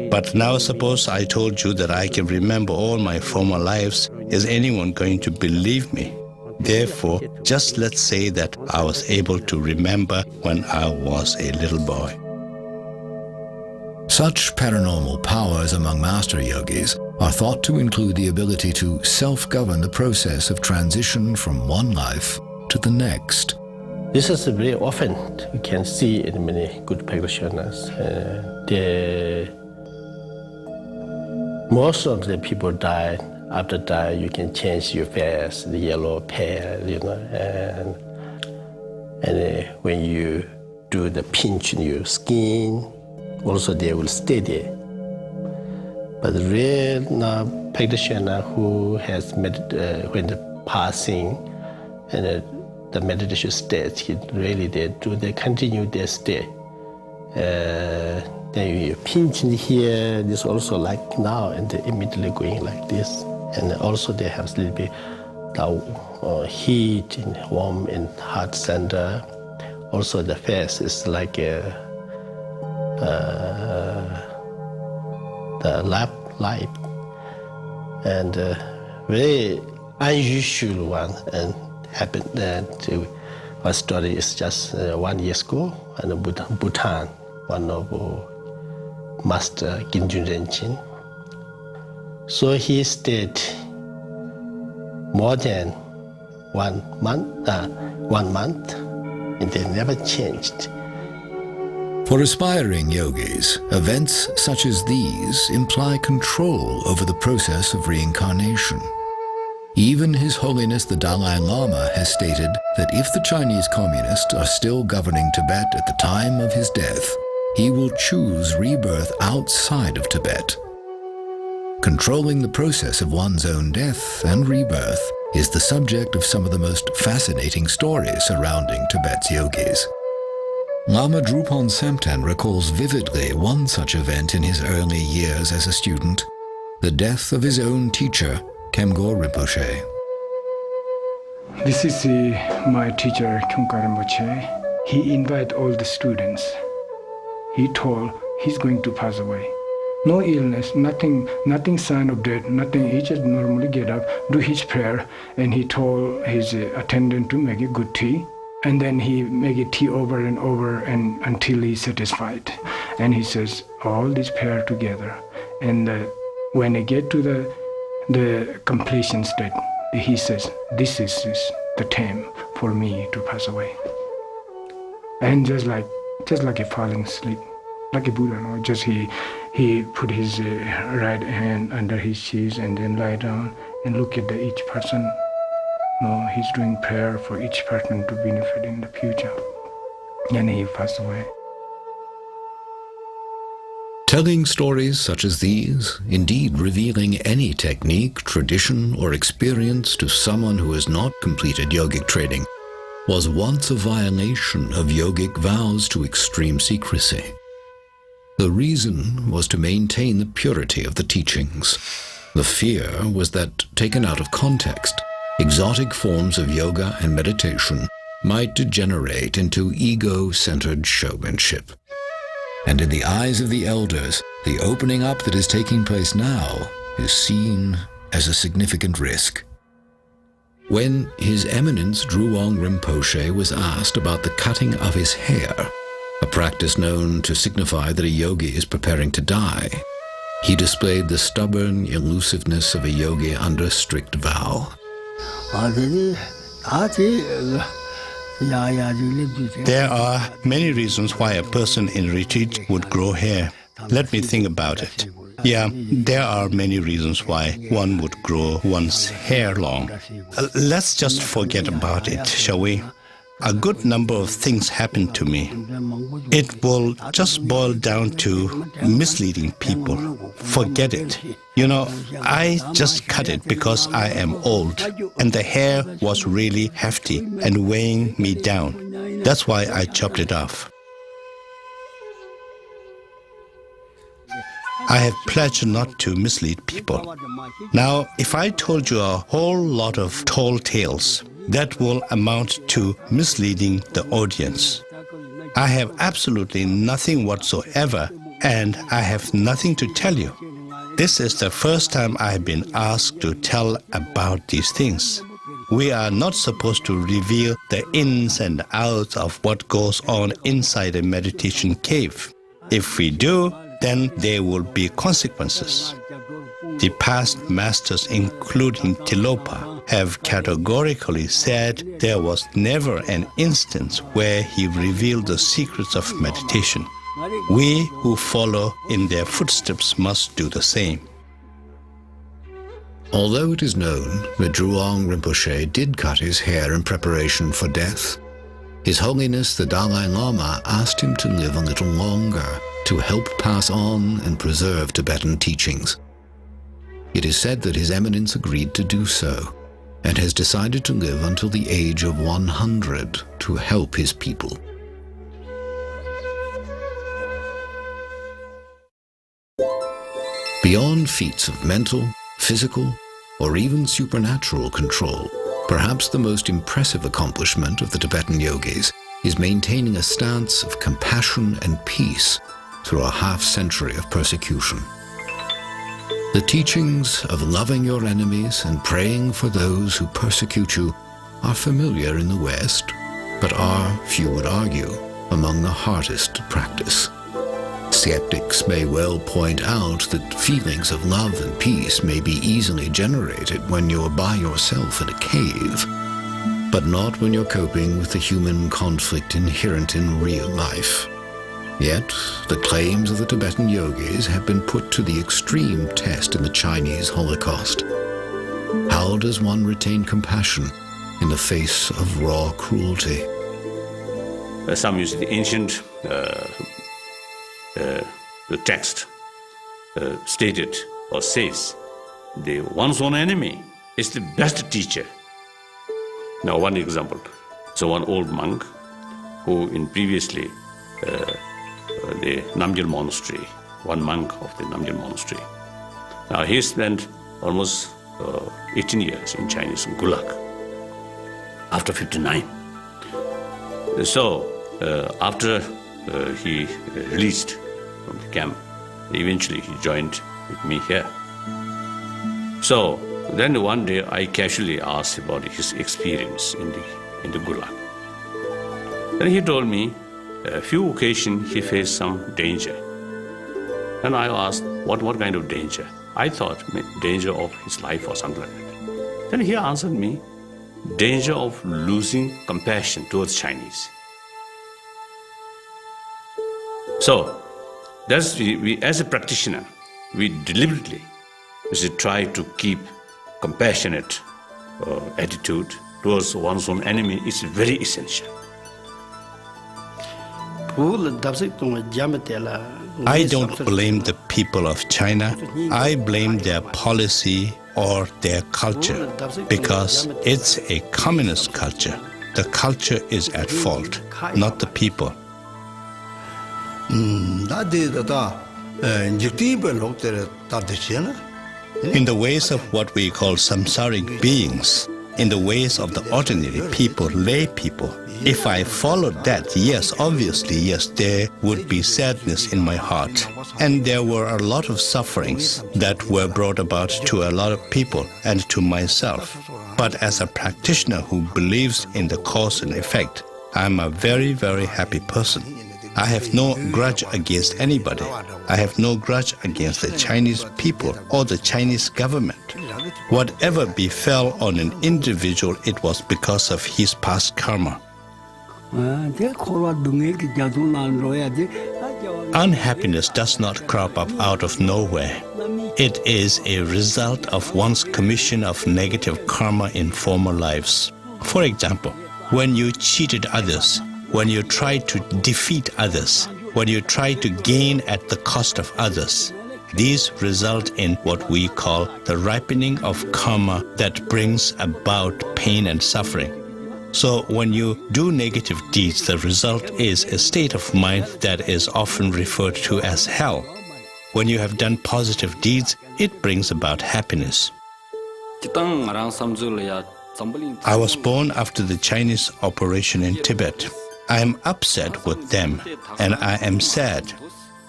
But now suppose I told you that I can remember all my former lives. Is anyone going to believe me? Therefore, just let's say that I was able to remember when I was a little boy. Such paranormal powers among master yogis are thought to include the ability to self-govern the process of transition from one life to the next. This is very often you can see in many good practitioners. Most of the people die. After die, you can change your face, the yellow pale, and when you do the pinch in your skin, also they will stay there. But the real practitioner who has when the passing and the meditation state, they continue their stay. Then you pinch in here, this also like now, and they immediately going like this. And also they have a little bit heat and warm in heart center. Also the face is like the lap light, and very unusual one. And happened that my story is just 1 year ago in Bhutan, one of Master Ginjun Renchin. So he stayed more than 1 month, and they never changed. For aspiring yogis, events such as these imply control over the process of reincarnation. Even His Holiness the Dalai Lama has stated that if the Chinese communists are still governing Tibet at the time of his death, he will choose rebirth outside of Tibet. Controlling the process of one's own death and rebirth is the subject of some of the most fascinating stories surrounding Tibet's yogis. Lama Drupon Semten recalls vividly one such event in his early years as a student, the death of his own teacher, Kemgor Rinpoche. This is my teacher, Kemgor Rinpoche. He invited all the students. He told he's going to pass away. No illness, nothing sign of death, nothing. He just normally get up, do his prayer, and he told his attendant to make a good tea. And then he make a tea over and over and until he's satisfied. And he says, all this prayer together. And when he get to the the completion state. He says, this is the time for me to pass away. And just like a falling asleep, like a Buddha, no? Just he put his right hand under his chest and then lie down and look at each person. No, he's doing prayer for each person to benefit in the future. And he passed away. Telling stories such as these, indeed revealing any technique, tradition, or experience to someone who has not completed yogic training, was once a violation of yogic vows to extreme secrecy. The reason was to maintain the purity of the teachings. The fear was that, taken out of context, exotic forms of yoga and meditation might degenerate into ego-centered showmanship. And in the eyes of the elders, the opening up that is taking place now is seen as a significant risk. When His Eminence Drewang Rinpoche was asked about the cutting of his hair, a practice known to signify that a yogi is preparing to die, he displayed the stubborn elusiveness of a yogi under strict vow. There are many reasons why a person in retreat would grow hair. Let me think about it. Yeah, there are many reasons why one would grow one's hair long. Let's just forget about it, shall we? A good number of things happen to me. It will just boil down to misleading people. Forget it. You know, I just cut it because I am old, and the hair was really hefty and weighing me down. That's why I chopped it off. I have pledged not to mislead people. Now, if I told you a whole lot of tall tales, that will amount to misleading the audience. I have absolutely nothing whatsoever, and I have nothing to tell you. This is the first time I have been asked to tell about these things. We are not supposed to reveal the ins and outs of what goes on inside a meditation cave. If we do, then there will be consequences. The past masters, including Tilopa, have categorically said there was never an instance where he revealed the secrets of meditation. We who follow in their footsteps must do the same. Although it is known that Drewang Rinpoche did cut his hair in preparation for death, His Holiness the Dalai Lama asked him to live a little longer to help pass on and preserve Tibetan teachings. It is said that His Eminence agreed to do so, and has decided to live until the age of 100 to help his people. Beyond feats of mental, physical, or even supernatural control, perhaps the most impressive accomplishment of the Tibetan yogis is maintaining a stance of compassion and peace through a half-century of persecution. The teachings of loving your enemies and praying for those who persecute you are familiar in the West, but are, few would argue, among the hardest to practice. Skeptics may well point out that feelings of love and peace may be easily generated when you're by yourself in a cave, but not when you're coping with the human conflict inherent in real life. Yet, the claims of the Tibetan yogis have been put to the extreme test in the Chinese Holocaust. How does one retain compassion in the face of raw cruelty? Some use the ancient the text stated or says, the one's own enemy is the best teacher. Now, one example. So one old monk who in previously the Namgyal monastery, one monk of the Namgyal monastery. Now he spent almost 18 years in Chinese Gulag after 59. So after he released from the camp, eventually he joined with me here. So then one day I casually asked about his experience in the Gulag. Then he told me a few occasions he faced some danger. And I asked, what kind of danger? I thought danger of his life or something like that. Then he answered me, danger of losing compassion towards Chinese. So, that's we as a practitioner, we deliberately try to keep compassionate attitude towards one's own enemy is very essential. I don't blame the people of China. I blame their policy or their culture, because it's a communist culture. The culture is at fault, not the people. In the ways of what we call samsaric beings, in the ways of the ordinary people, lay people, if I followed that, yes, obviously, yes, there would be sadness in my heart. And there were a lot of sufferings that were brought about to a lot of people and to myself. But as a practitioner who believes in the cause and effect, I'm a very, very happy person. I have no grudge against anybody. I have no grudge against the Chinese people or the Chinese government. Whatever befell on an individual, it was because of his past karma. Unhappiness does not crop up out of nowhere. It is a result of one's commission of negative karma in former lives. For example, when you cheated others, when you try to defeat others, when you try to gain at the cost of others, these result in what we call the ripening of karma that brings about pain and suffering. So when you do negative deeds, the result is a state of mind that is often referred to as hell. When you have done positive deeds, it brings about happiness. I was born after the Chinese operation in Tibet. I am upset with them, and I am sad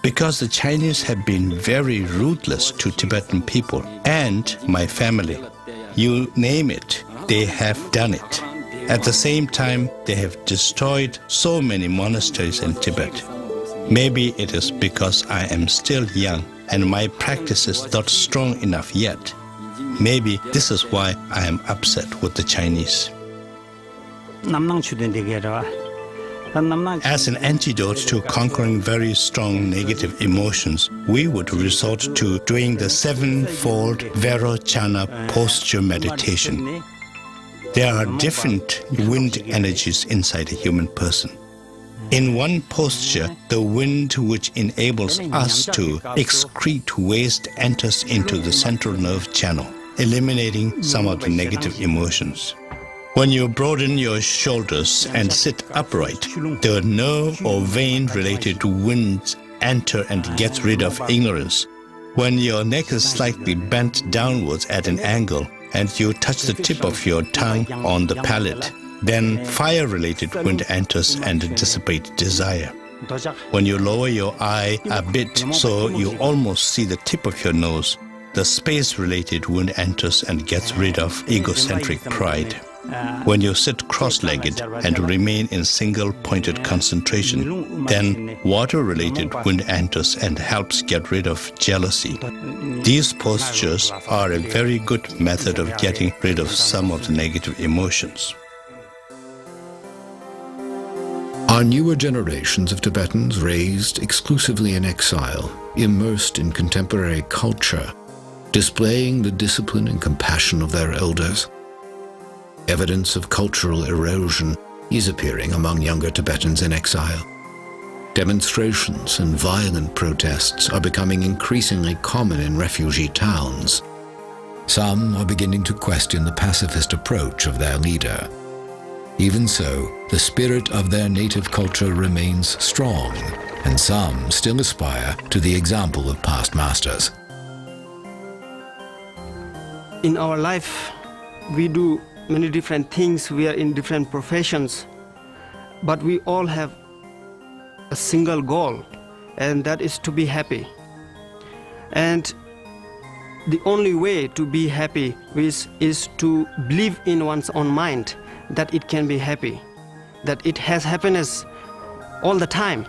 because the Chinese have been very ruthless to Tibetan people and my family. You name it, they have done it. At the same time, they have destroyed so many monasteries in Tibet. Maybe it is because I am still young and my practice is not strong enough yet. Maybe this is why I am upset with the Chinese. As an antidote to conquering very strong negative emotions, we would resort to doing the sevenfold Vairocana posture meditation. There are different wind energies inside a human person. In one posture, the wind which enables us to excrete waste enters into the central nerve channel, eliminating some of the negative emotions. When you broaden your shoulders and sit upright, the nerve or vein-related winds enter and get rid of ignorance. When your neck is slightly bent downwards at an angle and you touch the tip of your tongue on the palate, then fire-related wind enters and dissipates desire. When you lower your eye a bit so you almost see the tip of your nose, the space-related wind enters and gets rid of egocentric pride. When you sit cross-legged and remain in single-pointed concentration, then water-related wind enters and helps get rid of jealousy. These postures are a very good method of getting rid of some of the negative emotions. Are newer generations of Tibetans raised exclusively in exile, immersed in contemporary culture, displaying the discipline and compassion of their elders? Evidence of cultural erosion is appearing among younger Tibetans in exile. Demonstrations and violent protests are becoming increasingly common in refugee towns. Some are beginning to question the pacifist approach of their leader. Even so, the spirit of their native culture remains strong, and some still aspire to the example of past masters. In our life, we do many different things. We are in different professions, but we all have a single goal, and that is to be happy. And the only way to be happy is to believe in one's own mind that it can be happy, that it has happiness all the time.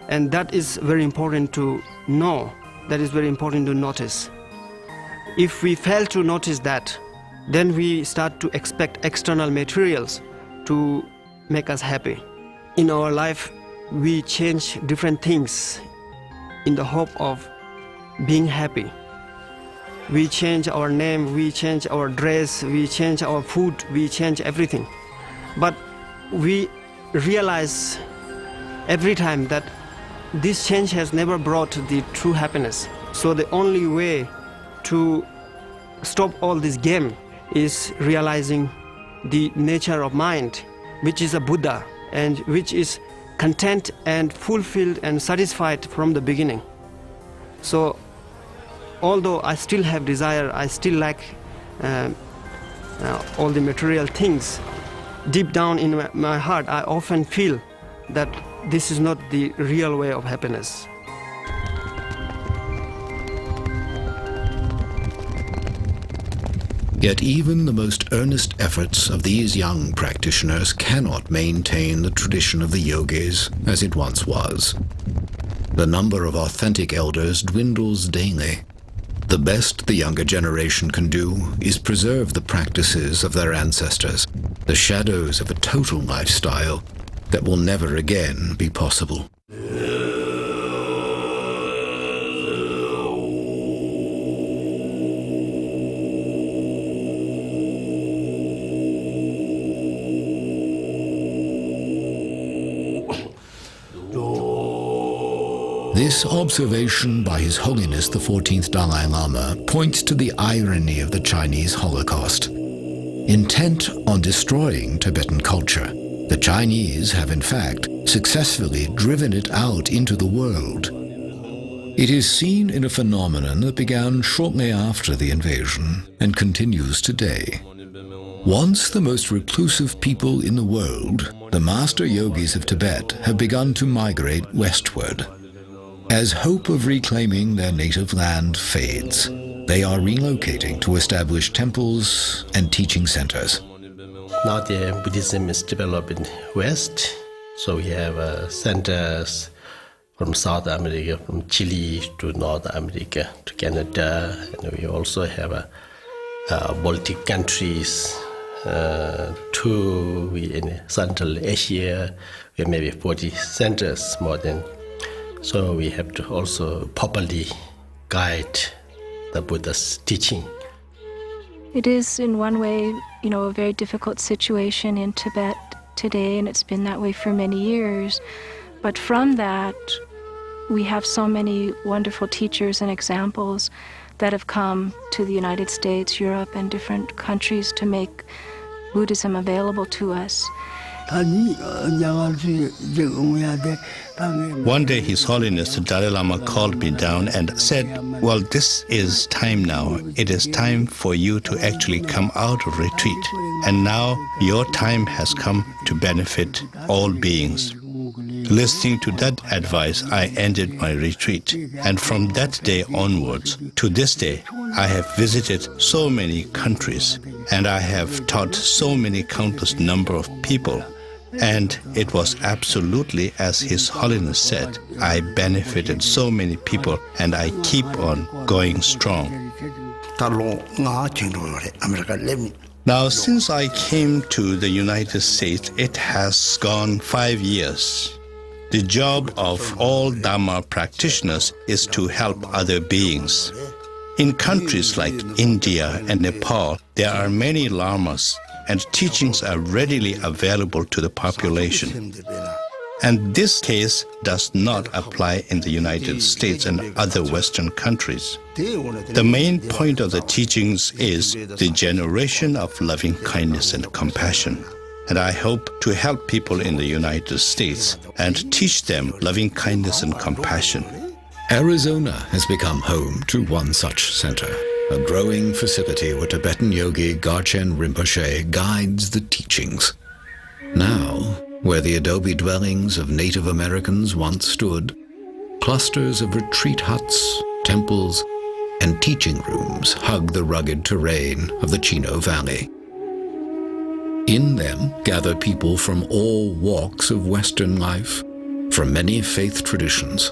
And that is very important to know, that is very important to notice. If we fail to notice that, then we start to expect external materials to make us happy. In our life, we change different things in the hope of being happy. We change our name, we change our dress, we change our food, we change everything. But we realize every time that this change has never brought the true happiness. So the only way to stop all this game is realizing the nature of mind, which is a Buddha and which is content and fulfilled and satisfied from the beginning. So although I still have desire, I still lack all the material things, deep down in my heart I often feel that this is not the real way of happiness. Yet even the most earnest efforts of these young practitioners cannot maintain the tradition of the yogis as it once was. The number of authentic elders dwindles daily. The best the younger generation can do is preserve the practices of their ancestors, the shadows of a total lifestyle that will never again be possible. This observation by His Holiness the 14th Dalai Lama points to the irony of the Chinese Holocaust. Intent on destroying Tibetan culture, the Chinese have in fact successfully driven it out into the world. It is seen in a phenomenon that began shortly after the invasion and continues today. Once the most reclusive people in the world, the master yogis of Tibet have begun to migrate westward. As hope of reclaiming their native land fades, they are relocating to establish temples and teaching centers. Now the Buddhism is developing west, so we have centers from South America, from Chile to North America to Canada, and we also have Baltic countries, in Central Asia, we have maybe 40 centers more than. So we have to also properly guide the Buddha's teaching. It is in one way, a very difficult situation in Tibet today, and it's been that way for many years. But from that, we have so many wonderful teachers and examples that have come to the United States, Europe, and different countries to make Buddhism available to us. One day His Holiness the Dalai Lama called me down and said, well, this is time now. It is time for you to actually come out of retreat. And now your time has come to benefit all beings. Listening to that advice, I ended my retreat. And from that day onwards, to this day, I have visited so many countries, and I have taught so many countless number of people. And it was absolutely as His Holiness said. I benefited so many people, and I keep on going strong. Now, since I came to the United States, it has gone 5 years. The job of all Dharma practitioners is to help other beings. In countries like India and Nepal, there are many lamas, and teachings are readily available to the population. And this case does not apply in the United States and other Western countries. The main point of the teachings is the generation of loving kindness and compassion. And I hope to help people in the United States and teach them loving kindness and compassion. Arizona has become home to one such center, a growing facility where Tibetan yogi Garchen Rinpoche guides the teachings. Now, where the adobe dwellings of Native Americans once stood, clusters of retreat huts, temples, and teaching rooms hug the rugged terrain of the Chino Valley. In them gather people from all walks of Western life, from many faith traditions,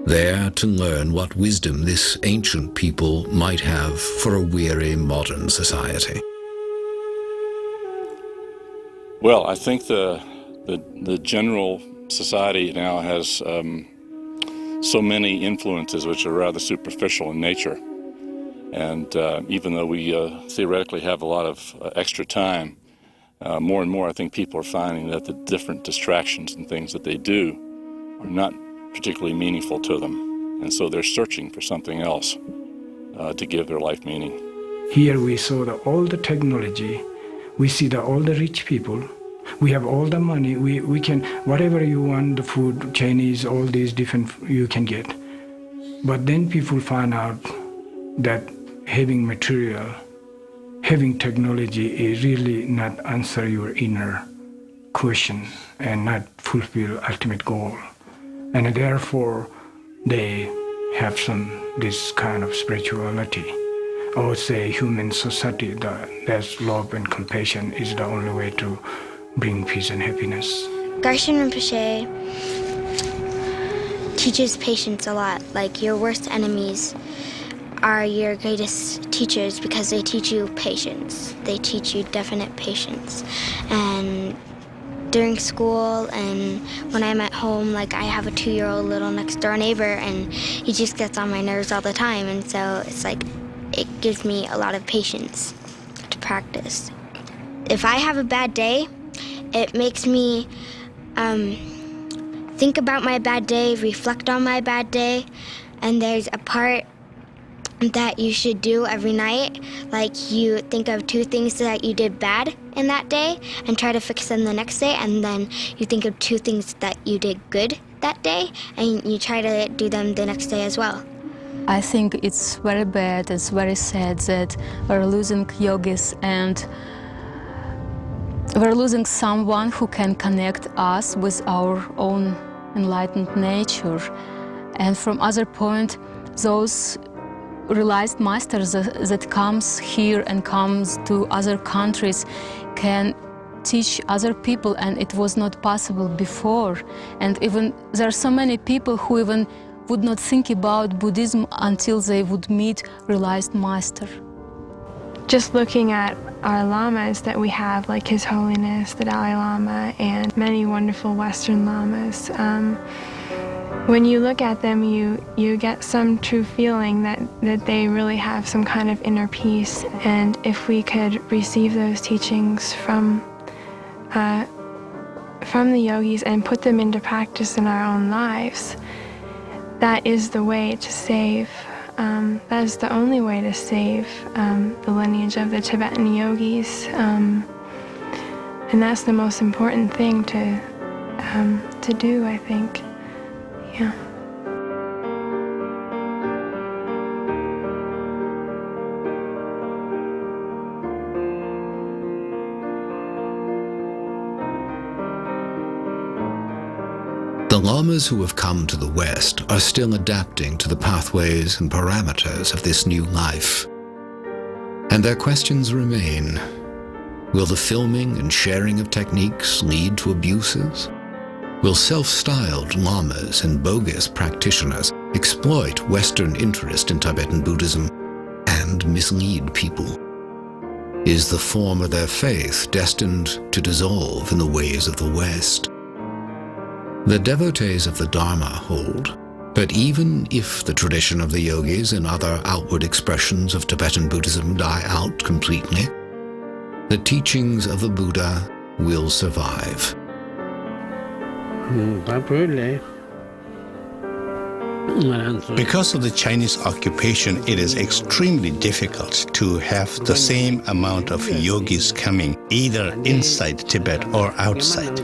there to learn what wisdom this ancient people might have for a weary modern society. Well, I think the general society now has so many influences which are rather superficial in nature. And even though we theoretically have a lot of extra time, more and more I think people are finding that the different distractions and things that they do are not particularly meaningful to them. And so they're searching for something else to give their life meaning. Here we saw all the technology. We see all the rich people. We have all the money. We can, whatever you want, the food, Chinese, all these different, you can get. But then people find out that having material, having technology is really not answer your inner question and not fulfill ultimate goal. And therefore, they have this kind of spirituality. I would say human society, there's love and compassion is the only way to bring peace and happiness. Garshin Rinpoche teaches patience a lot. Like, your worst enemies are your greatest teachers because they teach you patience. They teach you definite patience. And during school and when I'm at home, like, I have a 2-year-old little next door neighbor and he just gets on my nerves all the time. And so it's like, it gives me a lot of patience to practice. If I have a bad day, it makes me think about my bad day, reflect on my bad day, and there's a part that you should do every night. Like, you think of 2 things that you did bad in that day and try to fix them the next day, and then you think of 2 things that you did good that day and you try to do them the next day as well. I think it's very bad, it's very sad that we're losing yogis and we're losing someone who can connect us with our own enlightened nature. And from other point, those realized masters that comes here and comes to other countries can teach other people, and it was not possible before. And even there are so many people who even would not think about Buddhism until they would meet realized master. Just looking at our lamas that we have, like His Holiness, the Dalai Lama, and many wonderful Western lamas, when you look at them, you get some true feeling that they really have some kind of inner peace. And if we could receive those teachings from the yogis and put them into practice in our own lives, that is the way to save. That is the only way to save the lineage of the Tibetan yogis, and that's the most important thing to do, I think. Yeah. The lamas who have come to the West are still adapting to the pathways and parameters of this new life. And their questions remain. Will the filming and sharing of techniques lead to abuses? Will self-styled lamas and bogus practitioners exploit Western interest in Tibetan Buddhism and mislead people? Is the form of their faith destined to dissolve in the ways of the West? The devotees of the Dharma hold, but even if the tradition of the yogis and other outward expressions of Tibetan Buddhism die out completely, the teachings of the Buddha will survive. Because of the Chinese occupation, it is extremely difficult to have the same amount of yogis coming either inside Tibet or outside.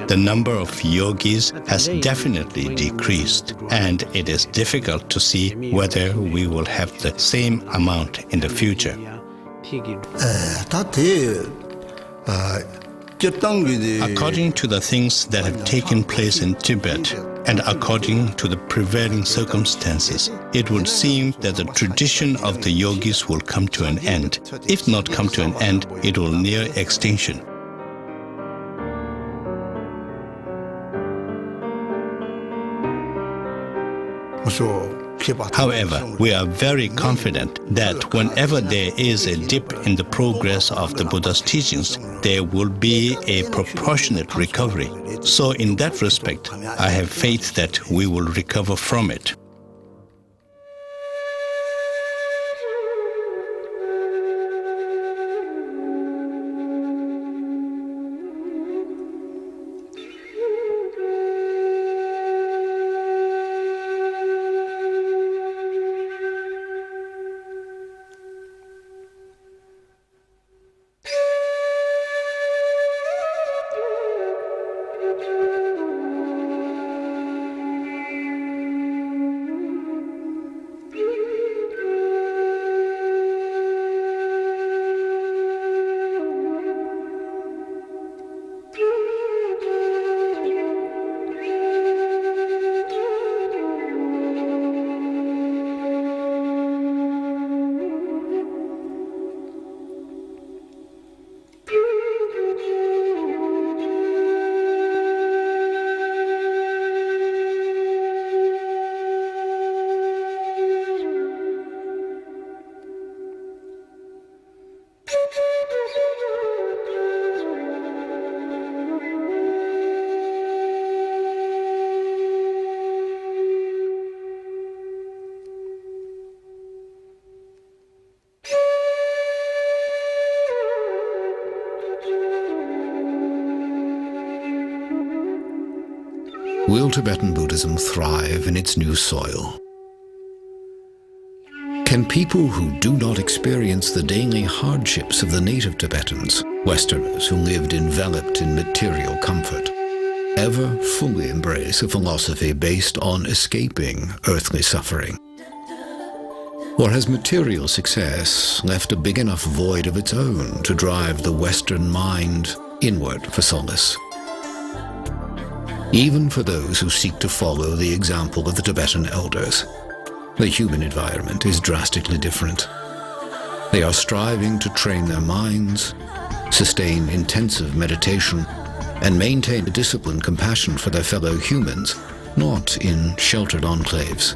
The number of yogis has definitely decreased, and it is difficult to see whether we will have the same amount in the future. According to the things that have taken place in Tibet, and according to the prevailing circumstances, it would seem that the tradition of the yogis will come to an end. If not come to an end, it will near extinction. However, we are very confident that whenever there is a dip in the progress of the Buddha's teachings, there will be a proportionate recovery. So in that respect, I have faith that we will recover from it. Will Tibetan Buddhism thrive in its new soil? Can people who do not experience the daily hardships of the native Tibetans, Westerners who lived enveloped in material comfort, ever fully embrace a philosophy based on escaping earthly suffering? Or has material success left a big enough void of its own to drive the Western mind inward for solace? Even for those who seek to follow the example of the Tibetan elders, the human environment is drastically different. They are striving to train their minds, sustain intensive meditation, and maintain a disciplined compassion for their fellow humans, not in sheltered enclaves,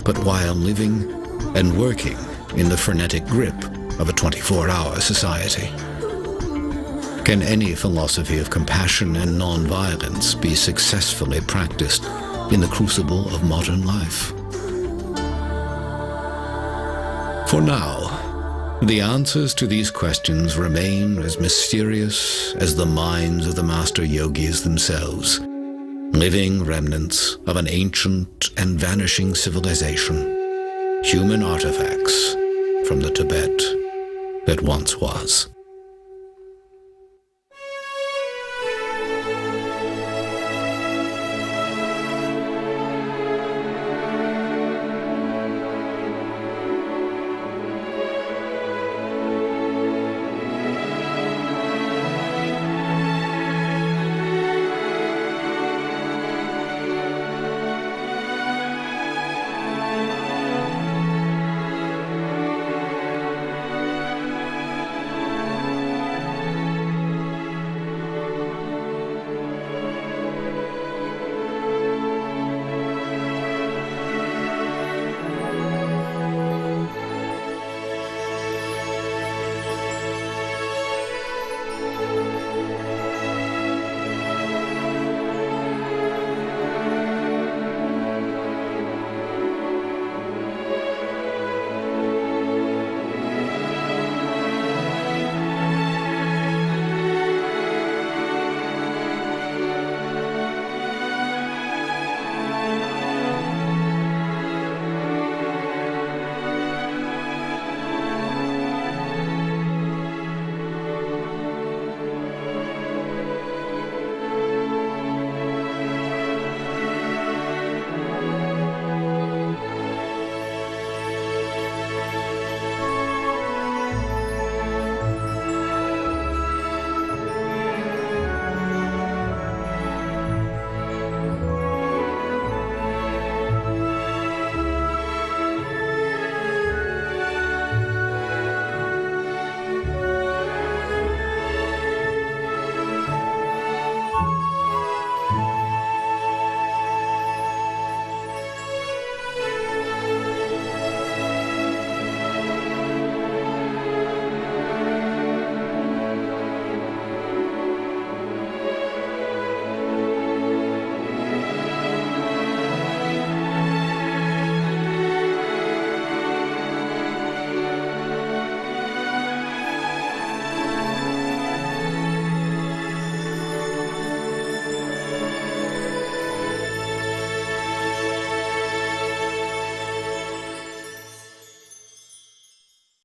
but while living and working in the frenetic grip of a 24-hour society. Can any philosophy of compassion and non-violence be successfully practiced in the crucible of modern life? For now, the answers to these questions remain as mysterious as the minds of the master yogis themselves, living remnants of an ancient and vanishing civilization, human artifacts from the Tibet that once was.